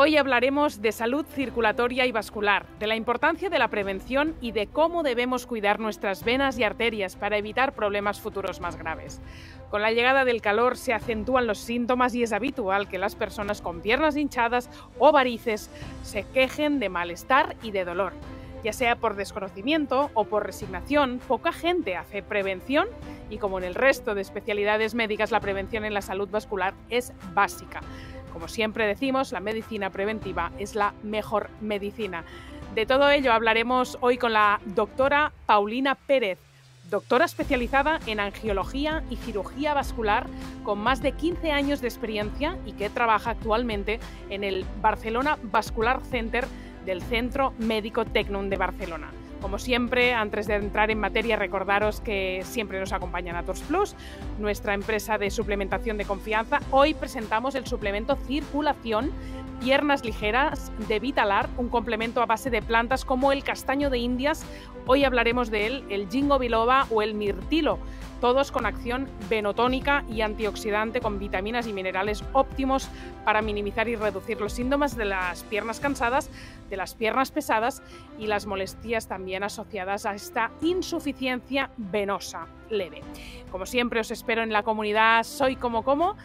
Hoy hablaremos de salud circulatoria y vascular, de la importancia de la prevención y de cómo debemos cuidar nuestras venas y arterias para evitar problemas futuros más graves. Con la llegada del calor se acentúan los síntomas y es habitual que las personas con piernas hinchadas o varices se quejen de malestar y de dolor. Ya sea por desconocimiento o por resignación, poca gente hace prevención y como en el resto de especialidades médicas, la prevención en la salud vascular es básica. Como siempre decimos, la medicina preventiva es la mejor medicina. De todo ello hablaremos hoy con la doctora Paulina Pérez, doctora especializada en angiología y cirugía vascular con más de 15 años de experiencia y que trabaja actualmente en el Barcelona Vascular Center del Centro Médico Tecnun de Barcelona. Como siempre, antes de entrar en materia, recordaros que siempre nos acompaña Nators Plus, nuestra empresa de suplementación de confianza. Hoy presentamos el suplemento Circulación Piernas Ligeras de Vitalar, un complemento a base de plantas como el castaño de Indias. Hoy hablaremos de él, el ginkgo biloba o el mirtilo, todos con acción venotónica y antioxidante con vitaminas y minerales óptimos para minimizar y reducir los síntomas de las piernas cansadas, de las piernas pesadas y las molestias también asociadas a esta insuficiencia venosa leve. Como siempre os espero en la comunidad Soy Como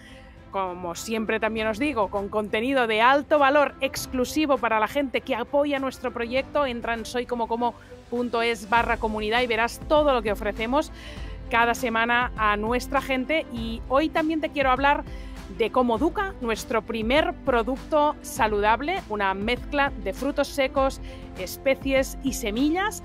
siempre también os digo, con contenido de alto valor exclusivo para la gente que apoya nuestro proyecto. Entra en soycomocomo.es/comunidad y verás todo lo que ofrecemos cada semana a nuestra gente. Y hoy también te quiero hablar de Comoduca, nuestro primer producto saludable, una mezcla de frutos secos, especies y semillas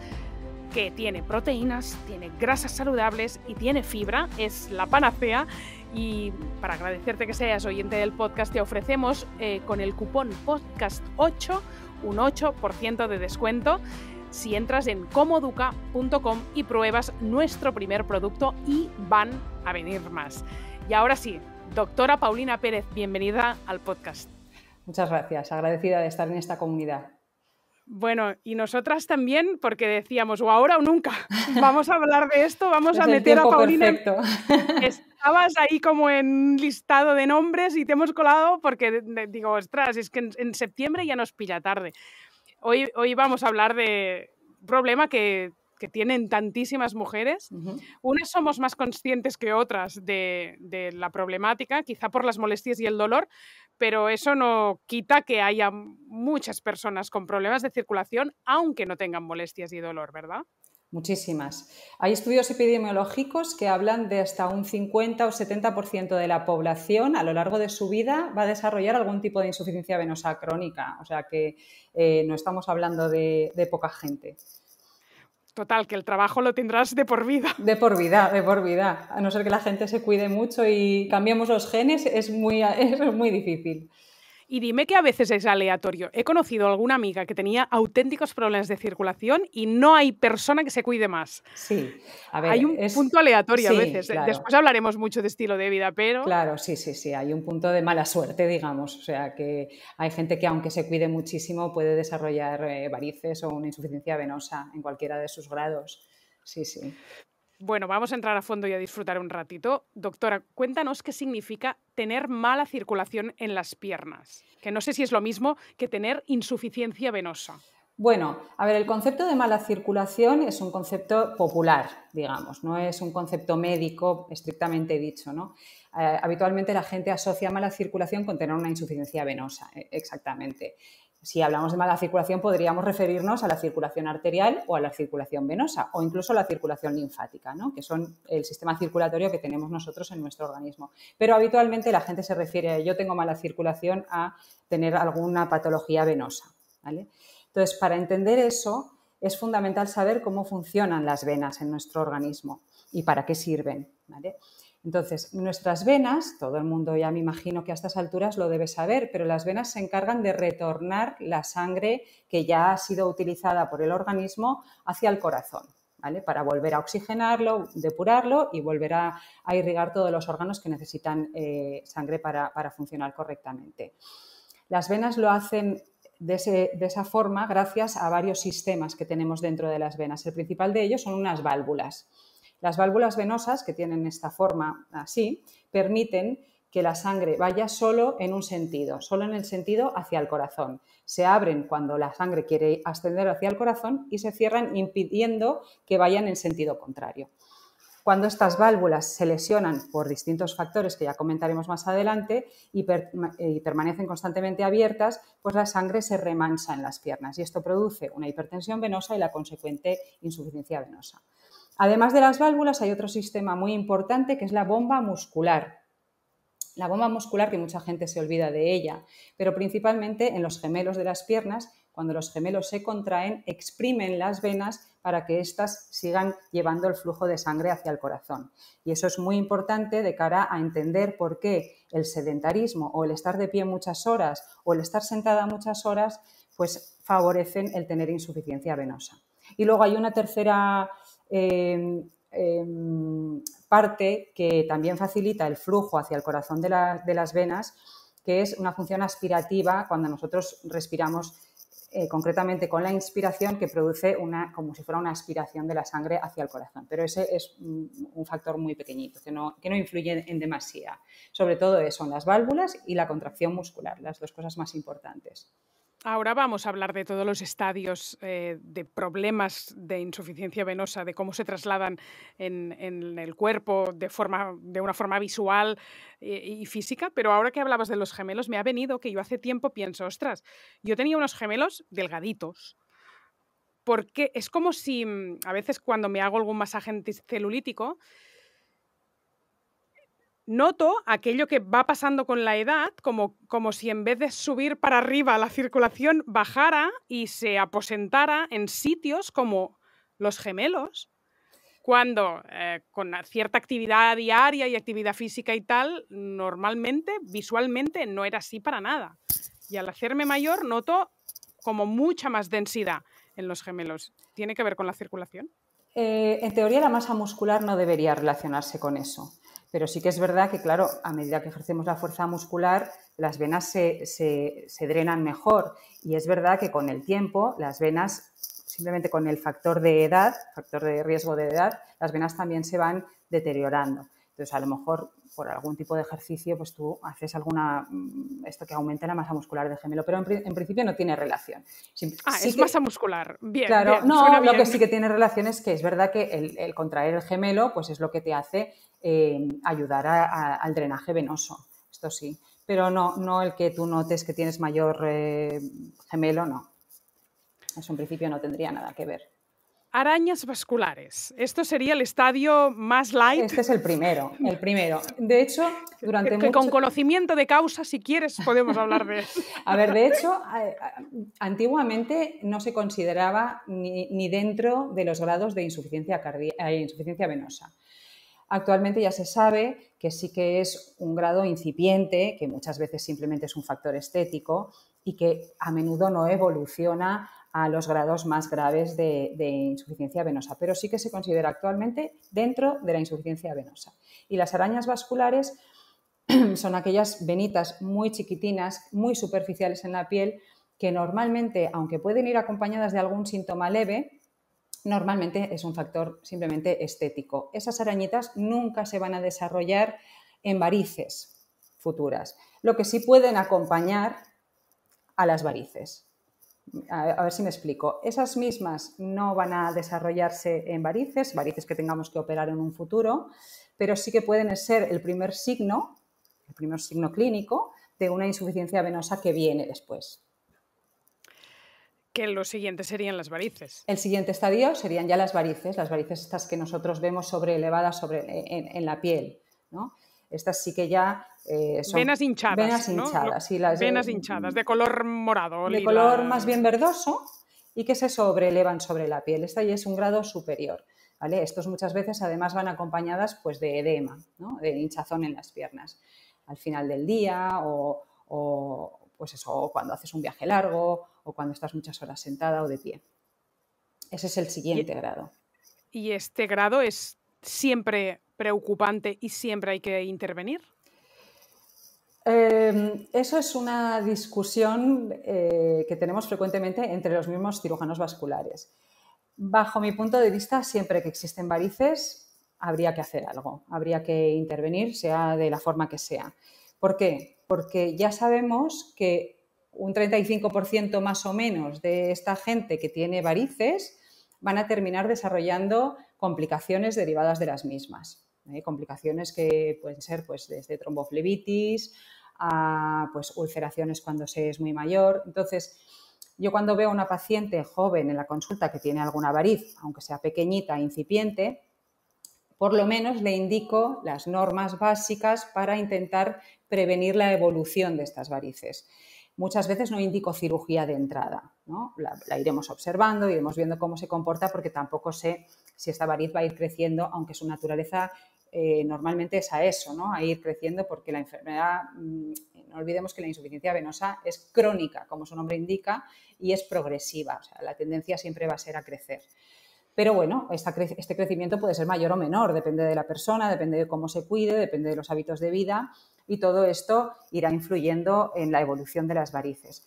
que tiene proteínas, tiene grasas saludables y tiene fibra, es la panacea. Y para agradecerte que seas oyente del podcast, te ofrecemos con el cupón podcast8 un 8% de descuento si entras en comoduca.com y pruebas nuestro primer producto, y van a venir más. Y ahora sí, doctora Paulina Pérez, bienvenida al podcast. Muchas gracias, agradecida de estar en esta comunidad. Bueno, y nosotras también, porque decíamos, o ahora o nunca, vamos a hablar de esto, vamos a meter a Paulina. Perfecto. Estabas ahí como en un listado de nombres y te hemos colado porque digo, ostras, es que en septiembre ya nos pilla tarde. Hoy vamos a hablar de un problema que tienen tantísimas mujeres. Unas somos más conscientes que otras de la problemática, quizá por las molestias y el dolor, pero eso no quita que haya muchas personas con problemas de circulación, aunque no tengan molestias y dolor, ¿verdad? Muchísimas. Hay estudios epidemiológicos que hablan de hasta un 50 o 70% de la población a lo largo de su vida va a desarrollar algún tipo de insuficiencia venosa crónica. O sea que no estamos hablando de poca gente. Total, que el trabajo lo tendrás de por vida. De por vida, de por vida. A no ser que la gente se cuide mucho y cambiemos los genes, es muy difícil. Y dime que a veces es aleatorio. He conocido a alguna amiga que tenía auténticos problemas de circulación y no hay persona que se cuide más. Sí, a ver, hay un punto aleatorio a veces. Claro. Después hablaremos mucho de estilo de vida, pero... Claro, sí, hay un punto de mala suerte, digamos. O sea, que hay gente que aunque se cuide muchísimo puede desarrollar varices o una insuficiencia venosa en cualquiera de sus grados. Sí. Bueno, vamos a entrar a fondo y a disfrutar un ratito. Doctora, cuéntanos qué significa tener mala circulación en las piernas, que no sé si es lo mismo que tener insuficiencia venosa. Bueno, a ver, el concepto de mala circulación es un concepto popular, digamos, no es un concepto médico estrictamente dicho, ¿no? Habitualmente la gente asocia mala circulación con tener una insuficiencia venosa, exactamente. Si hablamos de mala circulación podríamos referirnos a la circulación arterial o a la circulación venosa o incluso a la circulación linfática, ¿no? Que son el sistema circulatorio que tenemos nosotros en nuestro organismo. Pero habitualmente la gente se refiere a yo tengo mala circulación a tener alguna patología venosa, ¿vale? Entonces, para entender eso es fundamental saber cómo funcionan las venas en nuestro organismo y para qué sirven, ¿vale? Entonces, nuestras venas, todo el mundo ya me imagino que a estas alturas lo debe saber, pero las venas se encargan de retornar la sangre que ya ha sido utilizada por el organismo hacia el corazón, ¿vale? Para volver a oxigenarlo, depurarlo y volver a irrigar todos los órganos que necesitan sangre para funcionar correctamente. Las venas lo hacen de esa forma gracias a varios sistemas que tenemos dentro de las venas. El principal de ellos son unas válvulas. Las válvulas venosas, que tienen esta forma así, permiten que la sangre vaya solo en un sentido, solo en el sentido hacia el corazón. Se abren cuando la sangre quiere ascender hacia el corazón y se cierran impidiendo que vayan en sentido contrario. Cuando estas válvulas se lesionan por distintos factores que ya comentaremos más adelante y permanecen constantemente abiertas, pues la sangre se remansa en las piernas y esto produce una hipertensión venosa y la consecuente insuficiencia venosa. Además de las válvulas hay otro sistema muy importante que es la bomba muscular. La bomba muscular, que mucha gente se olvida de ella, pero principalmente en los gemelos de las piernas, cuando los gemelos se contraen, exprimen las venas para que éstas sigan llevando el flujo de sangre hacia el corazón. Y eso es muy importante de cara a entender por qué el sedentarismo o el estar de pie muchas horas o el estar sentada muchas horas, pues favorecen el tener insuficiencia venosa. Y luego hay una tercera parte que también facilita el flujo hacia el corazón de las venas, que es una función aspirativa cuando nosotros respiramos concretamente con la inspiración, que produce como si fuera una aspiración de la sangre hacia el corazón. Pero ese es un factor muy pequeñito, que no influye en demasía. Sobre todo son las válvulas y la contracción muscular, las dos cosas más importantes. Ahora vamos a hablar de todos los estadios de problemas de insuficiencia venosa, de cómo se trasladan en el cuerpo de una forma visual y física, pero ahora que hablabas de los gemelos, me ha venido que yo hace tiempo pienso, ostras, yo tenía unos gemelos delgaditos, porque es como si a veces cuando me hago algún masaje anticelulítico, noto aquello que va pasando con la edad, como si en vez de subir para arriba la circulación bajara y se aposentara en sitios como los gemelos, cuando con cierta actividad diaria y actividad física y tal, normalmente, visualmente, no era así para nada. Y al hacerme mayor noto como mucha más densidad en los gemelos. ¿Tiene que ver con la circulación? En teoría la masa muscular no debería relacionarse con eso. Pero sí que es verdad que, claro, a medida que ejercemos la fuerza muscular, las venas se drenan mejor. Y es verdad que con el tiempo, las venas, simplemente con el factor de edad, factor de riesgo de edad, las venas también se van deteriorando. Entonces, a lo mejor, por algún tipo de ejercicio, pues tú haces esto que aumente la masa muscular del gemelo, pero en principio no tiene relación. Es masa muscular. Bien, claro, bien, no, bien. Lo que sí que tiene relación es que es verdad que el contraer el gemelo, pues es lo que te hace ayudar al drenaje venoso. Esto sí. Pero no el que tú notes que tienes mayor gemelo, no. Eso en principio no tendría nada que ver. Arañas vasculares. Esto sería el estadio más light. Este es el primero. De hecho, con conocimiento de causa, si quieres, podemos hablar de eso. A ver, de hecho, antiguamente no se consideraba ni dentro de los grados de insuficiencia venosa. Actualmente ya se sabe que sí que es un grado incipiente, que muchas veces simplemente es un factor estético y que a menudo no evoluciona a los grados más graves de insuficiencia venosa, pero sí que se considera actualmente dentro de la insuficiencia venosa. Y las arañas vasculares son aquellas venitas muy chiquitinas, muy superficiales en la piel, que normalmente, aunque pueden ir acompañadas de algún síntoma leve, normalmente es un factor simplemente estético. Esas arañitas nunca se van a desarrollar en varices futuras, lo que sí pueden acompañar a las varices. A ver si me explico. Esas mismas no van a desarrollarse en varices que tengamos que operar en un futuro, pero sí que pueden ser el primer signo clínico de una insuficiencia venosa que viene después. Que lo siguiente serían las varices. El siguiente estadio serían ya las varices estas que nosotros vemos sobreelevadas en la piel, ¿no? Estas sí que ya son venas hinchadas. Venas hinchadas, ¿no? Sí, venas hinchadas, de color morado. De color más bien verdoso y que se sobreelevan sobre la piel. Esta ya es un grado superior, ¿vale? Estos muchas veces además van acompañadas pues, de edema, ¿no? De hinchazón en las piernas. Al final del día o pues eso, cuando haces un viaje largo o cuando estás muchas horas sentada o de pie. Ese es el siguiente grado. ¿Y este grado es siempre preocupante y siempre hay que intervenir? Eso es una discusión que tenemos frecuentemente entre los mismos cirujanos vasculares. Bajo mi punto de vista, siempre que existen varices, habría que hacer algo, habría que intervenir, sea de la forma que sea. ¿Por qué? Porque ya sabemos que un 35% más o menos de esta gente que tiene varices van a terminar desarrollando complicaciones derivadas de las mismas. Complicaciones que pueden ser pues, desde tromboflebitis a pues, ulceraciones cuando se es muy mayor. Entonces, yo cuando veo a una paciente joven en la consulta que tiene alguna variz, aunque sea pequeñita, incipiente, por lo menos le indico las normas básicas para intentar prevenir la evolución de estas varices. Muchas veces no indico cirugía de entrada, ¿no? La iremos observando, iremos viendo cómo se comporta, porque tampoco sé si esta variz va a ir creciendo, aunque su naturaleza normalmente es a eso, ¿no? A ir creciendo, porque la enfermedad, no olvidemos que la insuficiencia venosa es crónica, como su nombre indica, y es progresiva, o sea, la tendencia siempre va a ser a crecer. Pero bueno, este crecimiento puede ser mayor o menor, depende de la persona, depende de cómo se cuide, depende de los hábitos de vida, y todo esto irá influyendo en la evolución de las varices.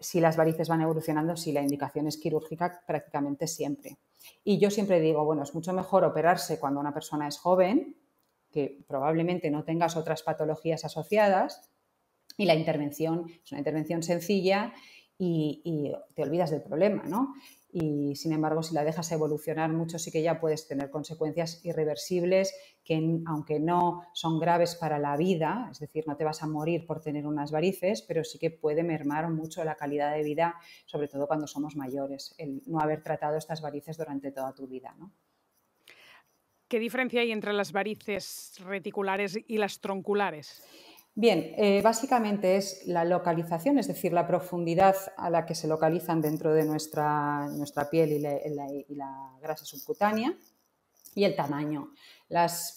Si las varices van evolucionando, sí, la indicación es quirúrgica prácticamente siempre. Y yo siempre digo, bueno, es mucho mejor operarse cuando una persona es joven, que probablemente no tengas otras patologías asociadas, y la intervención es una intervención sencilla y te olvidas del problema, ¿no? Y, sin embargo, si la dejas evolucionar mucho, sí que ya puedes tener consecuencias irreversibles que, aunque no son graves para la vida, es decir, no te vas a morir por tener unas varices, pero sí que puede mermar mucho la calidad de vida, sobre todo cuando somos mayores, el no haber tratado estas varices durante toda tu vida, ¿no? ¿Qué diferencia hay entre las varices reticulares y las tronculares? Bien, básicamente es la localización, es decir, la profundidad a la que se localizan dentro de nuestra piel y la grasa subcutánea, y el tamaño.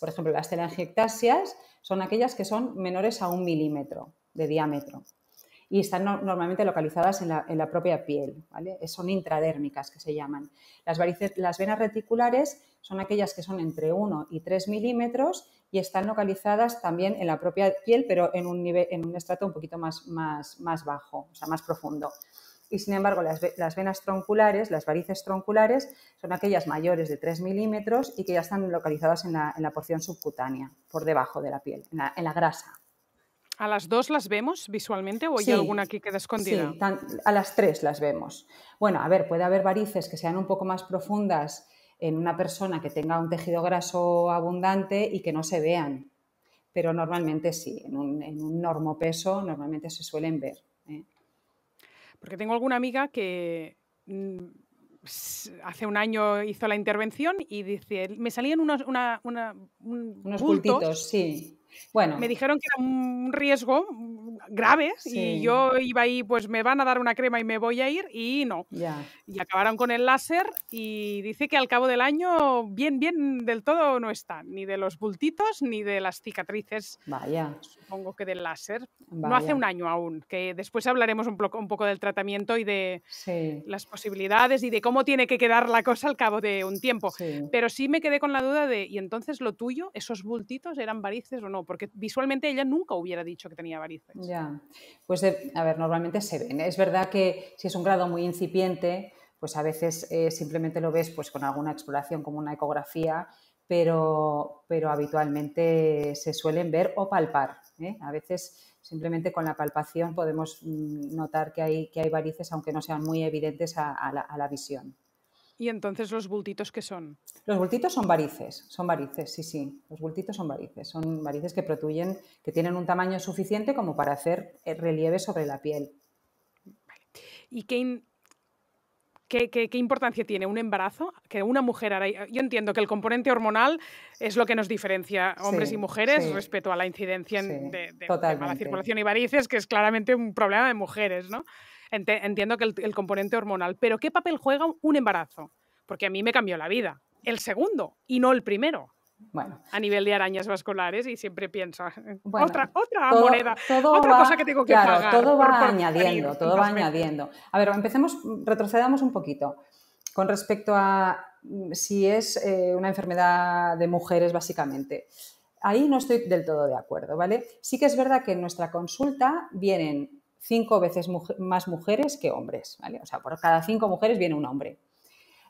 Por ejemplo, las telangiectasias son aquellas que son menores a 1 milímetro de diámetro y están normalmente localizadas en la propia piel, ¿vale? Son intradérmicas, que se llaman. Las venas reticulares son aquellas que son entre 1 y 3 milímetros y están localizadas también en la propia piel, pero en un estrato un poquito más bajo, o sea, más profundo. Y, sin embargo, las venas tronculares, las varices tronculares, son aquellas mayores de 3 milímetros y que ya están localizadas en la porción subcutánea, por debajo de la piel, en la grasa. ¿A las dos las vemos visualmente o hay alguna aquí que queda escondida? Sí, a las 3 las vemos. Bueno, a ver, puede haber varices que sean un poco más profundas en una persona que tenga un tejido graso abundante y que no se vean, pero normalmente sí, en un normopeso normalmente se suelen ver, ¿eh? Porque tengo alguna amiga que hace un año hizo la intervención y dice, me salían unos bultos. Bultitos, sí. Bueno, Me dijeron que era un riesgo grave y sí, yo iba ahí, pues me van a dar una crema y me voy a ir, y no. ya. Y acabaron con el láser y dice que al cabo del año bien del todo no está, ni de los bultitos ni de las cicatrices, Vaya, supongo que del láser. No hace vaya. un año aún, que después hablaremos un poco del tratamiento y de Sí, las posibilidades y de cómo tiene que quedar la cosa al cabo de un tiempo. sí. Pero sí me quedé con la duda de, ¿y entonces lo tuyo, esos bultitos, eran varices o no? Porque visualmente ella nunca hubiera dicho que tenía varices. Ya, pues a ver, normalmente se ven. Es verdad que si es un grado muy incipiente, pues a veces simplemente lo ves pues con alguna exploración como una ecografía, pero habitualmente se suelen ver o palpar, ¿eh? A veces simplemente con la palpación podemos notar que hay varices, aunque no sean muy evidentes a la visión. ¿Y entonces los bultitos qué son? Los bultitos son varices, sí, sí. Los bultitos son varices que protuyen, que tienen un tamaño suficiente como para hacer relieve sobre la piel. ¿Y qué importancia tiene un embarazo? Que una mujer hará. Yo entiendo que el componente hormonal es lo que nos diferencia hombres y Sí, mujeres sí, respecto a la incidencia sí, de mala totalmente. circulación y varices, que es claramente un problema de mujeres, ¿no? Entiendo que el componente hormonal. Pero ¿qué papel juega un embarazo? Porque a mí me cambió la vida. El segundo y no el primero. Bueno, A nivel de arañas vasculares, y siempre pienso, bueno, otra moneda, todo otra cosa que va, tengo que claro, pagar todo va por parir añadiendo, todo va tantas veces. añadiendo. A ver, retrocedamos un poquito con respecto a si es una enfermedad de mujeres, básicamente. Ahí no estoy del todo de acuerdo, ¿vale? Sí que es verdad que en nuestra consulta vienen 5 veces más mujeres que hombres, ¿vale? O sea, por cada 5 mujeres viene un hombre.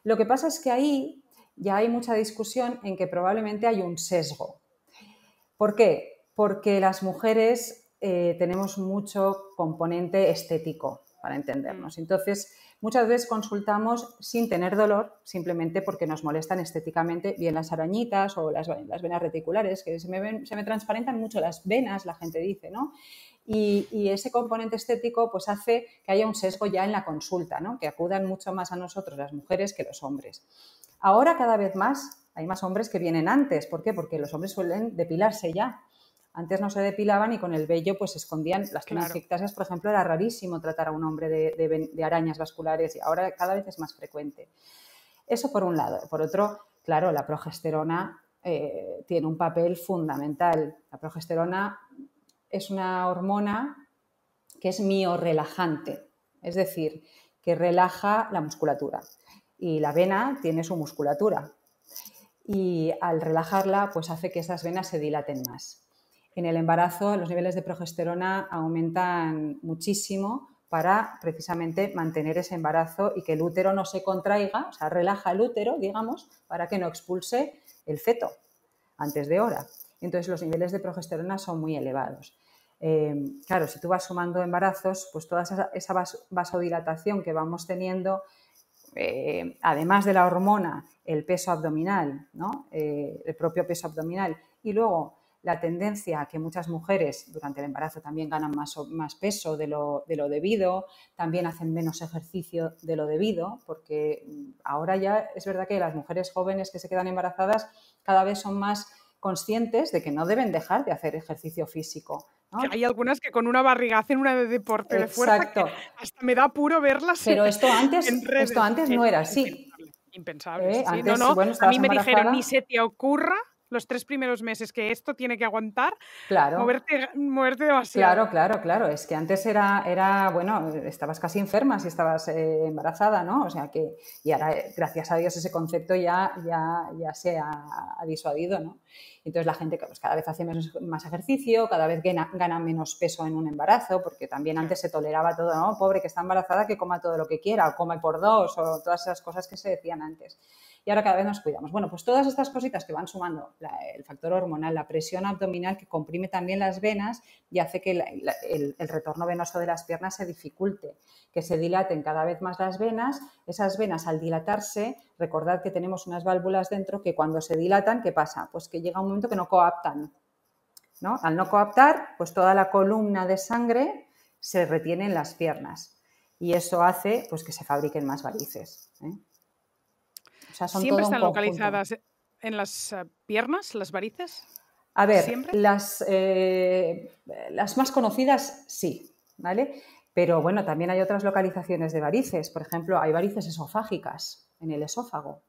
Lo que pasa es que ahí ya hay mucha discusión en que probablemente hay un sesgo. ¿Por qué? Porque las mujeres tenemos mucho componente estético, para entendernos. Entonces, muchas veces consultamos sin tener dolor, simplemente porque nos molestan estéticamente bien las arañitas o las venas reticulares, que se me transparentan mucho las venas, la gente dice, ¿no? Y ese componente estético pues hace que haya un sesgo ya en la consulta, ¿no? Que acudan mucho más a nosotros las mujeres que los hombres. Ahora cada vez más hay más hombres que vienen antes. ¿Por qué? Porque los hombres suelen depilarse ya. Antes no se depilaban y con el vello pues se escondían las telangiectasias, por ejemplo, era rarísimo tratar a un hombre de arañas vasculares y ahora cada vez es más frecuente. Eso por un lado. Por otro, claro, la progesterona tiene un papel fundamental. La progesterona es una hormona que es miorrelajante, es decir, que relaja la musculatura. Y la vena tiene su musculatura y al relajarla pues hace que esas venas se dilaten más. En el embarazo los niveles de progesterona aumentan muchísimo para precisamente mantener ese embarazo y que el útero no se contraiga, o sea, relaja el útero, digamos, para que no expulse el feto antes de hora. Entonces los niveles de progesterona son muy elevados. Claro, si tú vas sumando embarazos, pues toda esa vasodilatación que vamos teniendo, además de la hormona, el peso abdominal, ¿no? El propio peso abdominal y luego la tendencia a que muchas mujeres durante el embarazo también ganan más peso de lo debido, también hacen menos ejercicio de lo debido, porque ahora ya es verdad que las mujeres jóvenes que se quedan embarazadas cada vez son más conscientes de que no deben dejar de hacer ejercicio físico, ¿no? Que hay algunas que con una barriga hacen una de deporte de fuerza que hasta me da apuro verlas. Pero esto antes, en redes. Esto antes no era así. Impensable. Sí. Antes, no. Bueno, a mí me dijeron, ni se te ocurra los 3 primeros meses que esto tiene que aguantar, claro, moverte demasiado. Claro. Es que antes era bueno, estabas casi enferma si estabas embarazada, ¿no? O sea que, y ahora, gracias a Dios, ese concepto ya se ha disuadido, ¿no? Entonces la gente pues, cada vez hace más ejercicio, cada vez gana menos peso en un embarazo, porque también antes se toleraba todo, ¿no? Pobre que está embarazada, que coma todo lo que quiera, o come por dos, o todas esas cosas que se decían antes. Y ahora cada vez nos cuidamos. Bueno, pues todas estas cositas que van sumando, el factor hormonal, la presión abdominal que comprime también las venas y hace que el retorno venoso de las piernas se dificulte, que se dilaten cada vez más las venas. Esas venas al dilatarse, recordad que tenemos unas válvulas dentro que cuando se dilatan, ¿qué pasa? Pues que llega un momento que no coaptan, ¿no? Al no coaptar, pues toda la columna de sangre se retiene en las piernas y eso hace pues, que se fabriquen más varices, ¿eh? O sea, ¿Siempre están localizadas en las piernas, las varices? A ver, ¿siempre? Las más conocidas sí, ¿vale? Pero bueno, también hay otras localizaciones de varices. Por ejemplo, hay varices esofágicas en el esófago,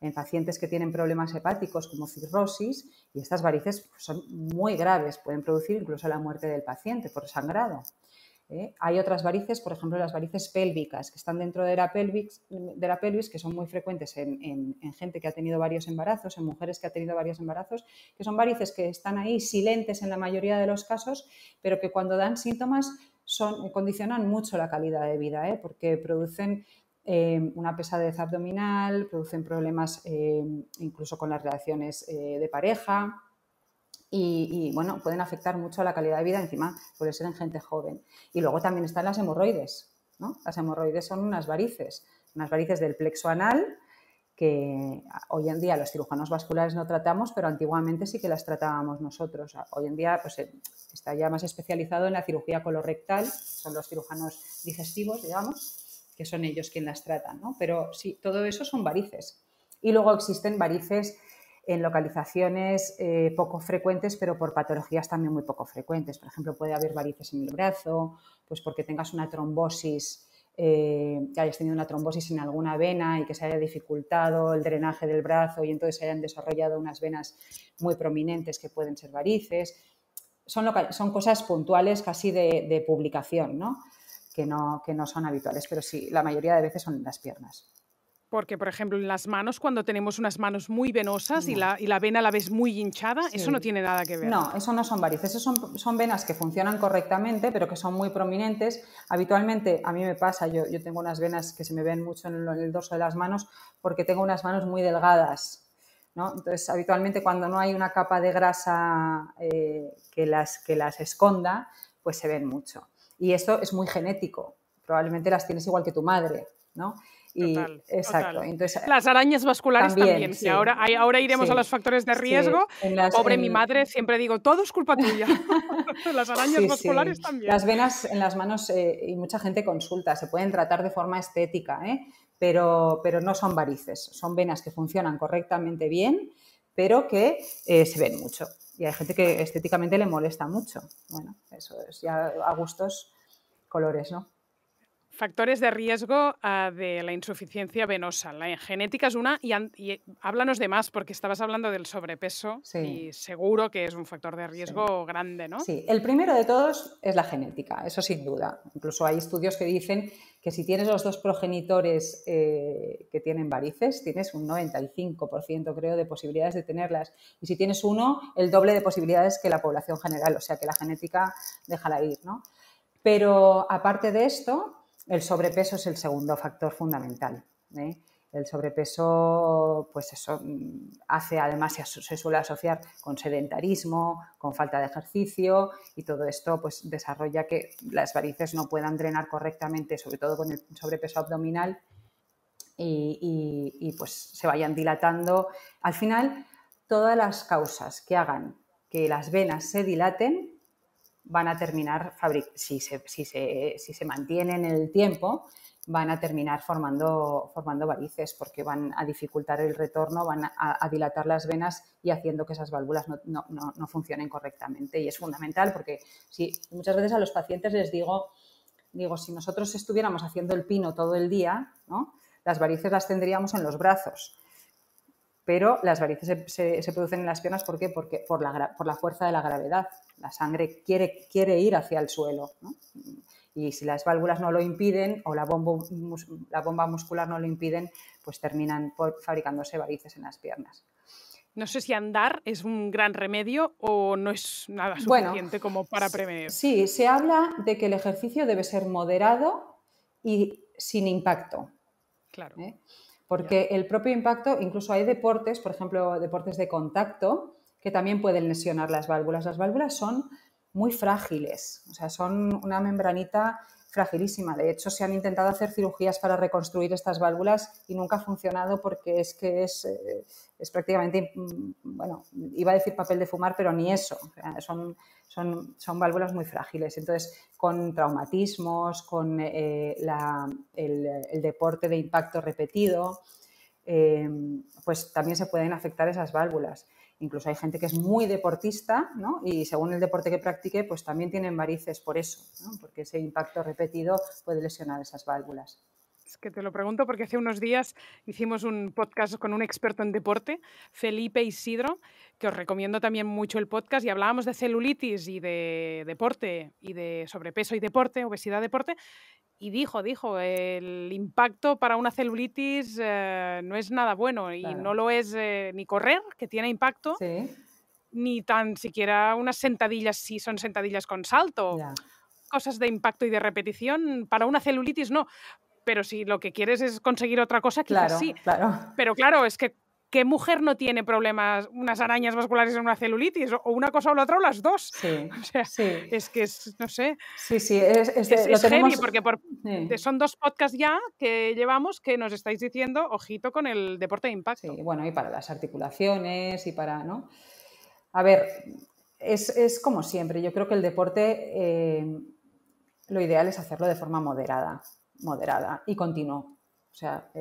en pacientes que tienen problemas hepáticos como cirrosis, y estas varices son muy graves, pueden producir incluso la muerte del paciente por sangrado. Hay otras varices, por ejemplo, las varices pélvicas, que están dentro de la pelvis, que son muy frecuentes en gente que ha tenido varios embarazos, en mujeres que han tenido varios embarazos, que son varices que están ahí silentes en la mayoría de los casos, pero que cuando dan síntomas condicionan mucho la calidad de vida, porque producen una pesadez abdominal, producen problemas incluso con las relaciones de pareja. Y bueno, pueden afectar mucho a la calidad de vida, encima puede ser en gente joven. Y luego también están las hemorroides, ¿no? Las hemorroides son unas varices del plexo anal que hoy en día los cirujanos vasculares no tratamos, pero antiguamente sí que las tratábamos nosotros. Hoy en día pues, está ya más especializado en la cirugía colorectal, son los cirujanos digestivos, digamos, que son ellos quienes las tratan, ¿no? Pero sí, todo eso son varices. Y luego existen varices en localizaciones poco frecuentes, pero por patologías también muy poco frecuentes. Por ejemplo, puede haber varices en el brazo, pues porque tengas una trombosis, que hayas tenido una trombosis en alguna vena y que se haya dificultado el drenaje del brazo y entonces se hayan desarrollado unas venas muy prominentes que pueden ser varices. Son cosas puntuales casi de publicación, ¿no? Que no son habituales, pero sí, la mayoría de veces son en las piernas. Porque, por ejemplo, en las manos, cuando tenemos unas manos muy venosas y la vena la ves muy hinchada, sí. Eso no tiene nada que ver. No, eso no son varices, eso son venas que funcionan correctamente, pero que son muy prominentes. Habitualmente, a mí me pasa, yo tengo unas venas que se me ven mucho en el dorso de las manos porque tengo unas manos muy delgadas, ¿no? Entonces, habitualmente cuando no hay una capa de grasa que las esconda, pues se ven mucho. Y esto es muy genético. Probablemente las tienes igual que tu madre, ¿no? Y, Total, exacto. total. Entonces, Las arañas vasculares también, que sí, ahora iremos a sí, los factores de sí. riesgo. Pobre mi madre, siempre digo, todo es culpa tuya. Las arañas Sí, sí. vasculares también. Las venas en las manos, y mucha gente consulta, se pueden tratar de forma estética, pero no son varices, son venas que funcionan correctamente bien, pero que se ven mucho. Y hay gente que estéticamente le molesta mucho. Bueno, eso es ya a gustos, colores, ¿no? Factores de riesgo de la insuficiencia venosa. La genética es una y háblanos de más, porque estabas hablando del sobrepeso Sí, y seguro que es un factor de sí. riesgo grande, ¿no? Sí, el primero de todos es la genética, eso sin duda. Incluso hay estudios que dicen que si tienes los dos progenitores que tienen varices, tienes un 95% creo de posibilidades de tenerlas. Y si tienes uno, el doble de posibilidades que la población general, o sea que la genética déjala ir, ¿no? Pero aparte de esto, el sobrepeso es el segundo factor fundamental. El sobrepeso, pues eso, hace, además se suele asociar con sedentarismo, con falta de ejercicio y todo esto pues desarrolla que las varices no puedan drenar correctamente, sobre todo con el sobrepeso abdominal y pues se vayan dilatando. Al final, todas las causas que hagan que las venas se dilaten van a terminar, si se mantienen en el tiempo, van a terminar formando varices porque van a dificultar el retorno, van a dilatar las venas y haciendo que esas válvulas no funcionen correctamente. Y es fundamental porque muchas veces a los pacientes les digo, si nosotros estuviéramos haciendo el pino todo el día, ¿no? Las varices las tendríamos en los brazos. Pero las varices se producen en las piernas, ¿por qué? Porque por la fuerza de la gravedad. La sangre quiere ir hacia el suelo, ¿no? Y si las válvulas no lo impiden o la bomba muscular no lo impiden, pues terminan fabricándose varices en las piernas. No sé si andar es un gran remedio o no es nada Bueno, suficiente como para prevenir. sí, se habla de que el ejercicio debe ser moderado y sin impacto. Claro. Porque el propio impacto, incluso hay deportes, por ejemplo, deportes de contacto, que también pueden lesionar las válvulas. Las válvulas son muy frágiles, o sea, son una membranita fragilísima. De hecho, se han intentado hacer cirugías para reconstruir estas válvulas y nunca ha funcionado porque es prácticamente, bueno, iba a decir papel de fumar, pero ni eso. O sea, son válvulas muy frágiles. Entonces, con traumatismos, con el deporte de impacto repetido, pues también se pueden afectar esas válvulas. Incluso hay gente que es muy deportista, ¿no? Y según el deporte que practique, pues también tienen varices por eso, ¿no? Porque ese impacto repetido puede lesionar esas válvulas. Es que te lo pregunto porque hace unos días hicimos un podcast con un experto en deporte, Felipe Isidro, que os recomiendo también mucho el podcast, y hablábamos de celulitis y de deporte y de sobrepeso y deporte, obesidad, deporte, y dijo, el impacto para una celulitis no es nada bueno y Claro. no lo es ni correr, que tiene impacto, Sí, ni tan siquiera unas sentadillas si son sentadillas con salto. ya. Cosas de impacto y de repetición, para una celulitis no. Pero si lo que quieres es conseguir otra cosa, quizás Claro, sí. claro. Pero claro, es que ¿qué mujer no tiene problemas, unas arañas vasculares en una celulitis? O una cosa o la otra o las dos. Sí, O sea, sí. es que no sé. Sí, sí, lo Es heavy tenemos. porque son 2 podcasts ya que llevamos que nos estáis diciendo, ojito con el deporte de impacto. Sí, bueno, y para las articulaciones y para, ¿no? A ver, es como siempre. Yo creo que el deporte, lo ideal es hacerlo de forma moderada y continuo. O sea,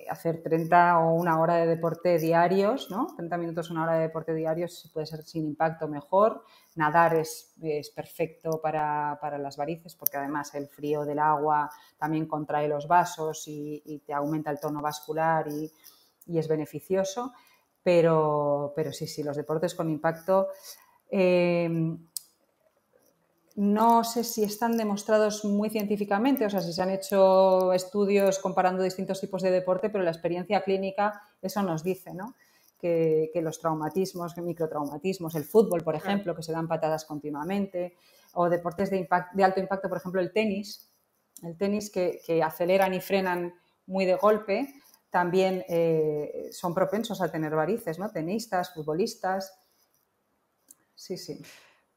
hacer 30 o una hora de deporte diarios, ¿no? 30 minutos, una hora de deporte diarios puede ser sin impacto mejor. Nadar es perfecto para las varices porque además el frío del agua también contrae los vasos y te aumenta el tono vascular y es beneficioso. Pero sí, los deportes con impacto no sé si están demostrados muy científicamente, o sea, si se han hecho estudios comparando distintos tipos de deporte, pero la experiencia clínica eso nos dice, ¿no? Que los traumatismos, microtraumatismos, el fútbol, por ejemplo, que se dan patadas continuamente, o deportes de alto impacto, por ejemplo, el tenis que aceleran y frenan muy de golpe, también son propensos a tener varices, ¿no? Tenistas, futbolistas. Sí, sí.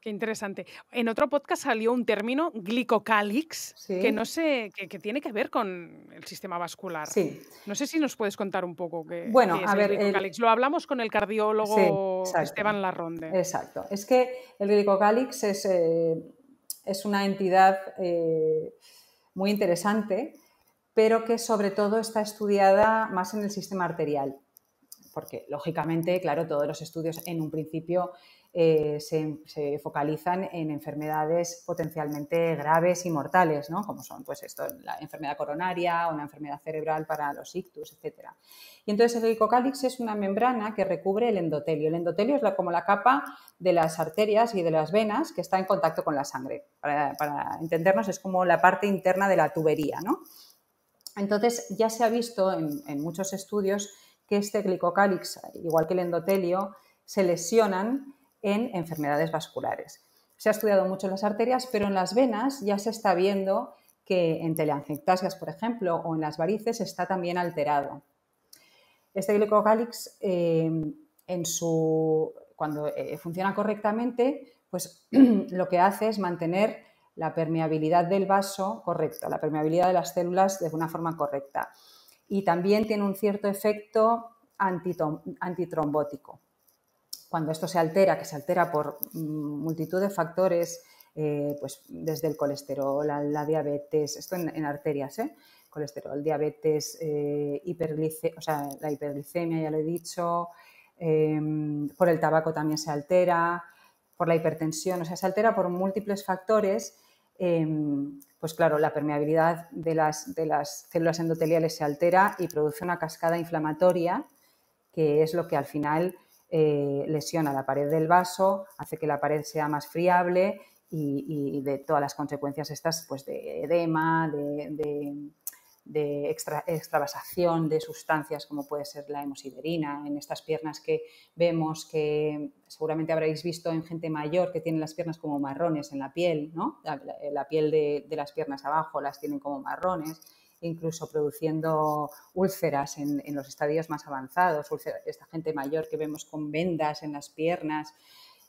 Qué interesante. En otro podcast salió un término, glicocálix, que Sí, no sé, que tiene que ver con el sistema vascular. sí. No sé si nos puedes contar un poco Bueno, qué es a el ver, glicocálix. Lo hablamos con el sí, cardiólogo exacto. Esteban Larronde. Exacto. Es que el glicocálix es una entidad muy interesante, pero que sobre todo está estudiada más en el sistema arterial. Porque, lógicamente, claro, todos los estudios en un principio se focalizan en enfermedades potencialmente graves y mortales, ¿no? Como son, pues esto, la enfermedad coronaria o una enfermedad cerebral para los ictus, etc. Y entonces el glicocálix es una membrana que recubre el endotelio. El endotelio es como la capa de las arterias y de las venas que está en contacto con la sangre. Para entendernos, es como la parte interna de la tubería, ¿no? Entonces, ya se ha visto en muchos estudios que este glicocálix, igual que el endotelio, se lesionan en enfermedades vasculares. Se ha estudiado mucho en las arterias, pero en las venas ya se está viendo que en telangiectasias, por ejemplo, o en las varices está también alterado. Este glicocálix, cuando funciona correctamente, pues lo que hace es mantener la permeabilidad del vaso correcta, la permeabilidad de las células de una forma correcta. Y también tiene un cierto efecto antitrombótico. Cuando esto se altera, que se altera por multitud de factores, pues desde el colesterol a la diabetes, esto en arterias, colesterol, diabetes, o sea, la hiperglicemia, ya lo he dicho, por el tabaco también se altera, por la hipertensión, o sea, se altera por múltiples factores. Pues claro, la permeabilidad de las células endoteliales se altera y produce una cascada inflamatoria, que es lo que al final lesiona la pared del vaso, hace que la pared sea más friable y de todas las consecuencias estas, pues de edema, de extravasación de sustancias como puede ser la hemosiderina en estas piernas que vemos, que seguramente habréis visto en gente mayor que tiene las piernas como marrones en la piel, ¿no? La piel de las piernas abajo las tienen como marrones, incluso produciendo úlceras en los estadios más avanzados, esta gente mayor que vemos con vendas en las piernas,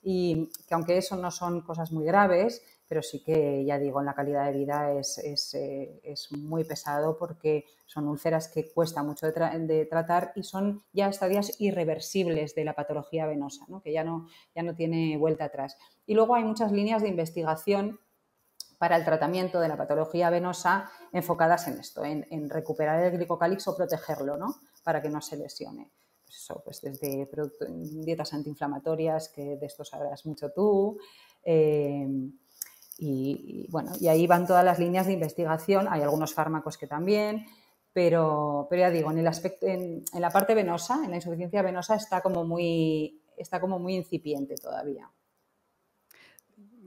y que aunque eso no son cosas muy graves, pero sí que, ya digo, en la calidad de vida es muy pesado porque son úlceras que cuesta mucho de tratar y son ya estadios irreversibles de la patología venosa, ¿no? Que ya no tiene vuelta atrás. Y luego hay muchas líneas de investigación para el tratamiento de la patología venosa enfocadas en esto, en recuperar el glicocálix o protegerlo, ¿no? Para que no se lesione. Pues eso, pues desde dietas antiinflamatorias, que de esto sabrás mucho tú, y bueno, y ahí van todas las líneas de investigación. Hay algunos fármacos que también, pero ya digo, en la parte venosa, en la insuficiencia venosa, está como muy incipiente todavía.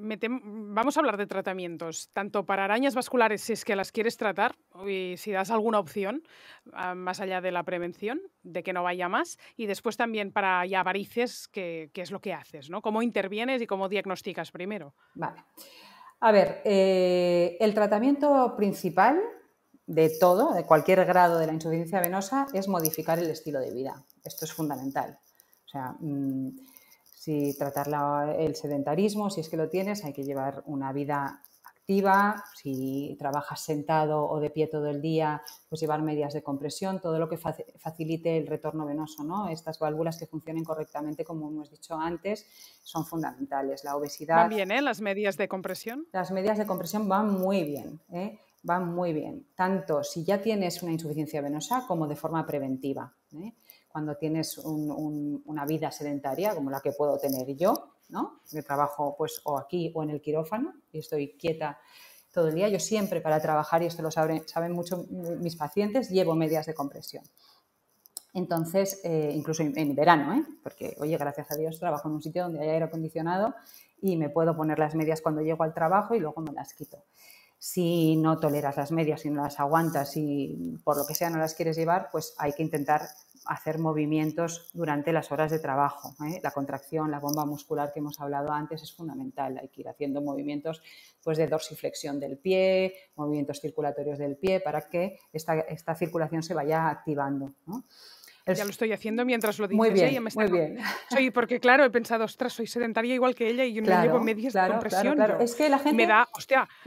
Vamos a hablar de tratamientos, tanto para arañas vasculares, si es que las quieres tratar, y si das alguna opción, más allá de la prevención, de que no vaya más, y después también para ya varices, qué es lo que haces, ¿no? ¿Cómo intervienes y cómo diagnosticas primero? Vale. A ver, el tratamiento principal de todo, de cualquier grado de la insuficiencia venosa, es modificar el estilo de vida. Esto es fundamental. O sea, si tratar el sedentarismo, si es que lo tienes, hay que llevar una vida activa. Si trabajas sentado o de pie todo el día, pues llevar medias de compresión, todo lo que facilite el retorno venoso, ¿no? Estas válvulas que funcionen correctamente, como hemos dicho antes, son fundamentales. La obesidad... ¿Van bien, las medias de compresión? Las medias de compresión van muy bien, van muy bien, tanto si ya tienes una insuficiencia venosa como de forma preventiva. Cuando tienes una vida sedentaria, como la que puedo tener yo, ¿no? Que trabajo pues o aquí o en el quirófano y estoy quieta todo el día. Yo siempre para trabajar, y esto lo saben mucho mis pacientes, llevo medias de compresión. Entonces, incluso en verano, porque, oye, gracias a Dios trabajo en un sitio donde hay aire acondicionado y me puedo poner las medias cuando llego al trabajo y luego me las quito. Si no toleras las medias, si no las aguantas y por lo que sea no las quieres llevar, pues hay que intentar hacer movimientos durante las horas de trabajo. La contracción, la bomba muscular que hemos hablado antes es fundamental. Hay que ir haciendo movimientos pues, de dorsiflexión del pie, movimientos circulatorios del pie, para que esta circulación se vaya activando, ¿no? Ya lo estoy haciendo mientras lo dices. Muy bien, Ya me está... muy bien. Porque claro, he pensado, ostras, soy sedentaria igual que ella y yo no llevo medias de compresión. Claro. Es que la gente...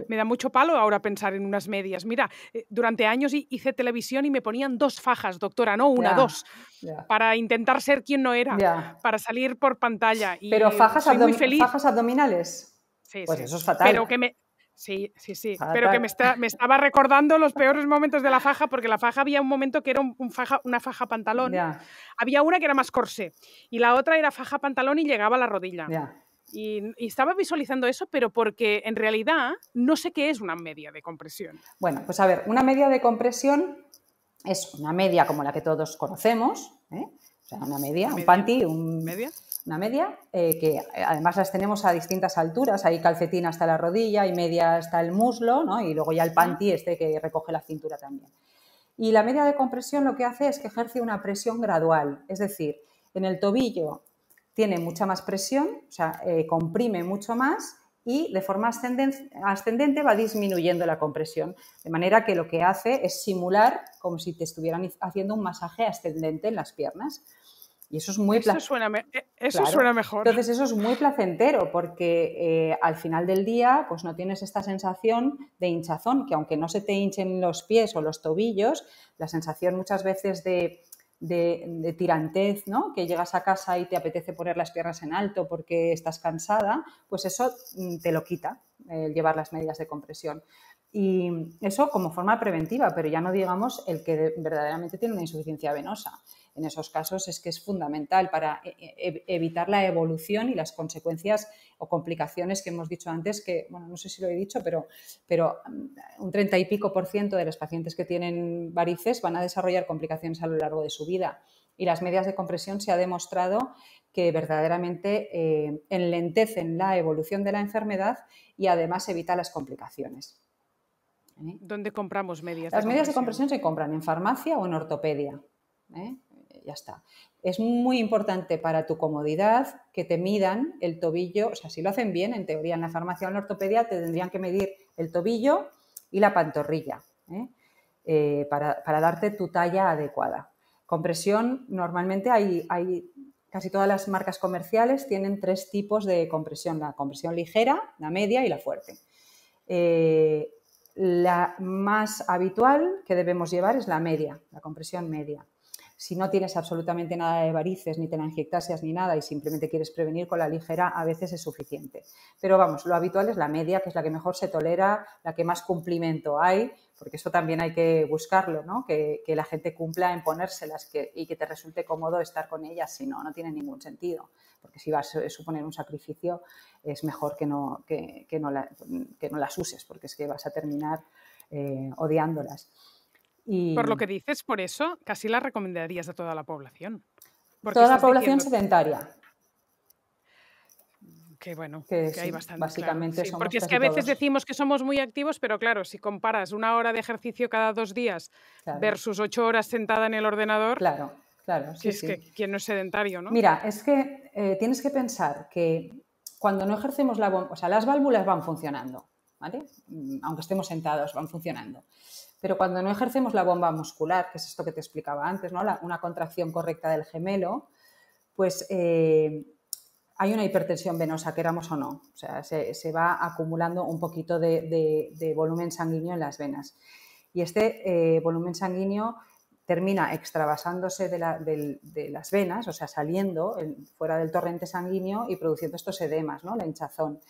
me da mucho palo ahora pensar en unas medias. Mira, durante años hice televisión y me ponían 2 fajas, doctora, no una, 2, para intentar ser quien no era, para salir por pantalla. Y pero fajas, soy muy feliz. ¿fajas abdominales? Sí, pues sí. Eso es fatal. Pero que me... Sí, fatal. Pero que me estaba recordando los peores momentos de la faja, porque la faja había un momento que era una faja pantalón, había una que era más corsé y la otra era faja pantalón y llegaba a la rodilla. Y estaba visualizando eso, pero porque en realidad no sé qué es una media de compresión. Bueno, pues a ver, una media de compresión es una media como la que todos conocemos, o sea, una media, un panty, una media, que además las tenemos a distintas alturas, hay calcetín hasta la rodilla y media hasta el muslo, ¿no? Y luego ya el panty que recoge la cintura también. Y la media de compresión lo que hace es que ejerce una presión gradual, es decir, en el tobillo tiene mucha más presión, o sea, comprime mucho más y de forma ascendente va disminuyendo la compresión, de manera que lo que hace es simular como si te estuvieran haciendo un masaje ascendente en las piernas. Y eso es muy placentero. Eso suena mejor. Entonces, eso es muy placentero porque al final del día pues no tienes esta sensación de hinchazón, que aunque no se te hinchen los pies o los tobillos, la sensación muchas veces de tirantez, ¿no? Que llegas a casa y te apetece poner las piernas en alto porque estás cansada, pues eso te lo quita, llevar las medidas de compresión. Y eso como forma preventiva, pero ya no digamos el que verdaderamente tiene una insuficiencia venosa. En esos casos es que es fundamental para evitar la evolución y las consecuencias o complicaciones que hemos dicho antes, que, bueno, no sé si lo he dicho, pero un 30 y pico % de los pacientes que tienen varices van a desarrollar complicaciones a lo largo de su vida. Y las medias de compresión se ha demostrado que verdaderamente enlentecen la evolución de la enfermedad y además evita las complicaciones. ¿Dónde compramos medias? Las medias de compresión se compran en farmacia o en ortopedia. Ya está. Es muy importante para tu comodidad que te midan el tobillo, o sea, si lo hacen bien, en teoría en la farmacia o en la ortopedia te tendrían que medir el tobillo y la pantorrilla para darte tu talla adecuada. Compresión, normalmente hay casi todas las marcas comerciales tienen 3 tipos de compresión, la compresión ligera, la media y la fuerte. La más habitual que debemos llevar es la media, la compresión media. Si no tienes absolutamente nada de varices, ni telangiectasias, ni nada, y simplemente quieres prevenir, con la ligera a veces es suficiente. Pero vamos, lo habitual es la media, que es la que mejor se tolera, la que más cumplimiento hay, porque eso también hay que buscarlo, ¿no? Que la gente cumpla en ponérselas y que te resulte cómodo estar con ellas, si no, no tiene ningún sentido. Porque si vas a suponer un sacrificio, es mejor que no las uses, porque es que vas a terminar odiándolas. Por lo que dices, por eso casi la recomendarías a toda la población. Toda la población sedentaria. Que bueno, que hay bastante. Básicamente claro. somos porque es que a veces decimos que somos muy activos, pero claro, si comparas 1 hora de ejercicio cada 2 días versus 8 horas sentada en el ordenador, claro, sí, es que quien no es sedentario, ¿no? Mira, es que tienes que pensar que cuando no ejercemos la bomba, o sea, las válvulas van funcionando, ¿vale? Aunque estemos sentados, van funcionando. Pero cuando no ejercemos la bomba muscular, que es esto que te explicaba antes, ¿no? Una contracción correcta del gemelo, pues hay una hipertensión venosa, queramos o no. O sea, se va acumulando un poquito de volumen sanguíneo en las venas. Y este volumen sanguíneo termina extravasándose de las venas, o sea, saliendo fuera del torrente sanguíneo y produciendo estos edemas, ¿no? La hinchazón.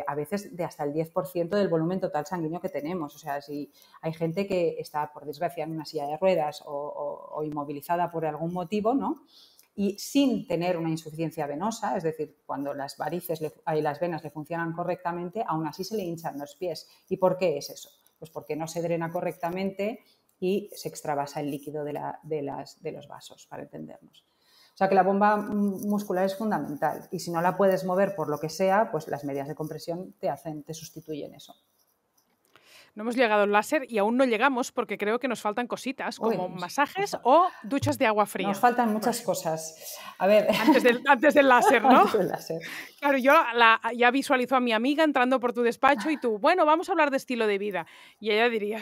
A veces de hasta el 10% del volumen total sanguíneo que tenemos. O sea, si hay gente que está, por desgracia, en una silla de ruedas o inmovilizada por algún motivo, ¿no? Y sin tener una insuficiencia venosa, es decir, cuando las varices y las venas le funcionan correctamente, aún así se le hinchan los pies. ¿Y por qué es eso? Pues porque no se drena correctamente y se extravasa el líquido de los vasos, para entendernos. O sea que la bomba muscular es fundamental y si no la puedes mover por lo que sea, pues las medias de compresión te sustituyen eso. No hemos llegado al láser y aún no llegamos porque creo que nos faltan cositas como masajes o duchas de agua fría. Nos faltan muchas cosas. A ver. Antes del láser, ¿no? Antes del láser. Claro, yo ya visualizo a mi amiga entrando por tu despacho y tú, bueno, vamos a hablar de estilo de vida. Y ella diría,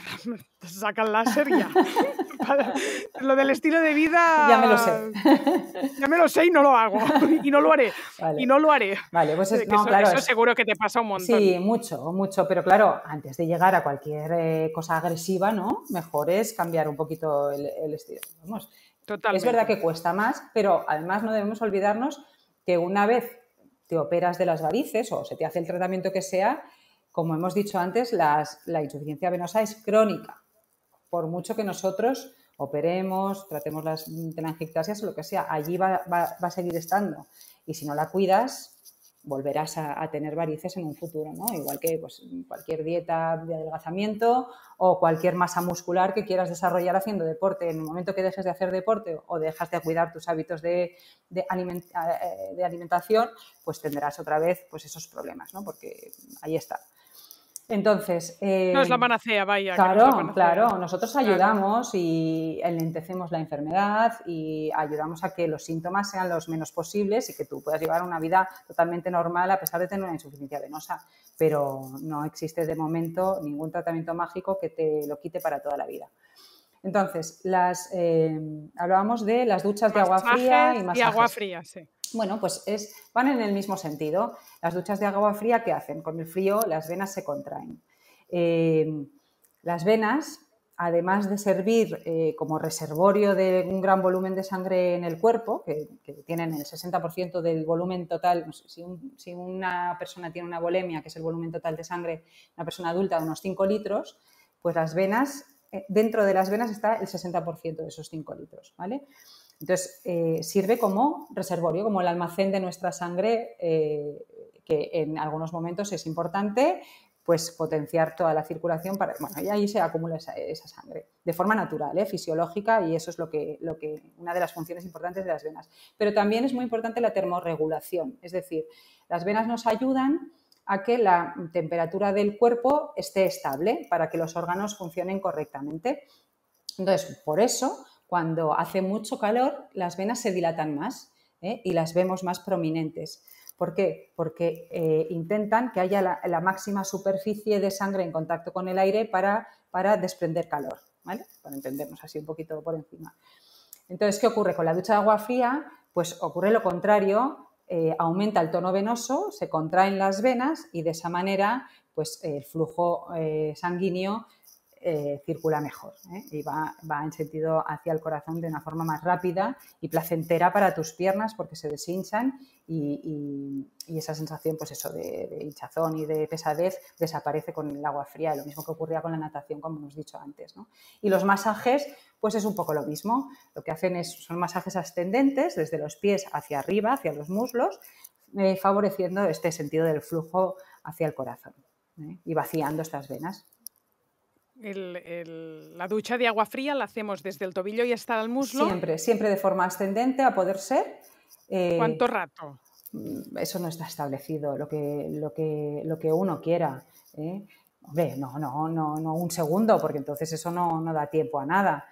saca el láser ya. Lo del estilo de vida... Ya me lo sé. Ya me lo sé y no lo hago. Y no lo haré. Vale. Y no lo haré. Vale, pues claro, eso seguro que te pasa un montón. Sí, mucho. Pero claro, antes de llegar a cualquier cosa agresiva, ¿no? Mejor es cambiar un poquito el estilo. Vamos. Totalmente. Es verdad que cuesta más, pero además no debemos olvidarnos que una vez te operas de las varices o se te hace el tratamiento que sea, como hemos dicho antes, la insuficiencia venosa es crónica. Por mucho que nosotros operemos, tratemos las telangiectasias o lo que sea, allí va a seguir estando. Y si no la cuidas, volverás a tener varices en un futuro, ¿no? Igual que pues, cualquier dieta de adelgazamiento o cualquier masa muscular que quieras desarrollar haciendo deporte. En el momento que dejes de hacer deporte o dejas de cuidar tus hábitos de alimentación, pues tendrás otra vez pues, esos problemas, ¿no? Porque ahí está. Entonces... no es la panacea, vaya. Claro. Nosotros ayudamos y enlentecemos la enfermedad y ayudamos a que los síntomas sean los menos posibles y que tú puedas llevar una vida totalmente normal a pesar de tener una insuficiencia venosa. Pero no existe de momento ningún tratamiento mágico que te lo quite para toda la vida. Entonces, hablábamos de las duchas de agua fría y masajes. Y agua fría, sí. Bueno, pues van en el mismo sentido. Las duchas de agua fría, ¿qué hacen? Con el frío las venas se contraen. Las venas, además de servir como reservorio de un gran volumen de sangre en el cuerpo, que tienen el 60% del volumen total, no sé, si una persona tiene una volemia, que es el volumen total de sangre, una persona adulta de unos 5 litros, pues las venas, dentro de las venas está el 60% de esos 5 litros, ¿vale? Entonces, sirve como reservorio, como el almacén de nuestra sangre, que en algunos momentos es importante, pues potenciar toda la circulación para, bueno, y ahí se acumula esa sangre de forma natural, fisiológica, y eso es lo que una de las funciones importantes de las venas. Pero también es muy importante la termorregulación, es decir, las venas nos ayudan a que la temperatura del cuerpo esté estable para que los órganos funcionen correctamente. Entonces, por eso, cuando hace mucho calor, las venas se dilatan más y las vemos más prominentes. ¿Por qué? Porque intentan que haya la máxima superficie de sangre en contacto con el aire para desprender calor, ¿vale? Para entendernos así un poquito por encima. Entonces, ¿qué ocurre? Con la ducha de agua fría, pues ocurre lo contrario, aumenta el tono venoso, se contraen las venas y de esa manera, pues el flujo sanguíneo circula mejor y va en sentido hacia el corazón de una forma más rápida y placentera para tus piernas porque se deshinchan y esa sensación pues eso de hinchazón y de pesadez desaparece con el agua fría, lo mismo que ocurría con la natación como hemos dicho antes, ¿no? Y los masajes pues es un poco lo mismo, lo que hacen son masajes ascendentes desde los pies hacia arriba, hacia los muslos, favoreciendo este sentido del flujo hacia el corazón y vaciando estas venas. La ducha de agua fría la hacemos desde el tobillo y hasta el muslo. Siempre de forma ascendente, a poder ser. ¿Cuánto rato? Eso no está establecido, lo que uno quiera. Hombre, no un segundo, porque entonces eso no da tiempo a nada.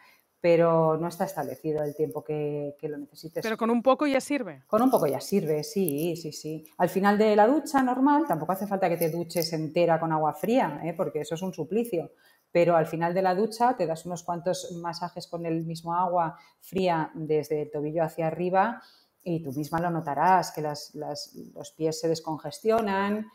Pero no está establecido el tiempo que lo necesites. ¿Pero con un poco ya sirve? Con un poco ya sirve, sí. Al final de la ducha normal, tampoco hace falta que te duches entera con agua fría, porque eso es un suplicio. Pero al final de la ducha te das unos cuantos masajes con el mismo agua fría desde el tobillo hacia arriba y tú misma lo notarás, que los pies se descongestionan,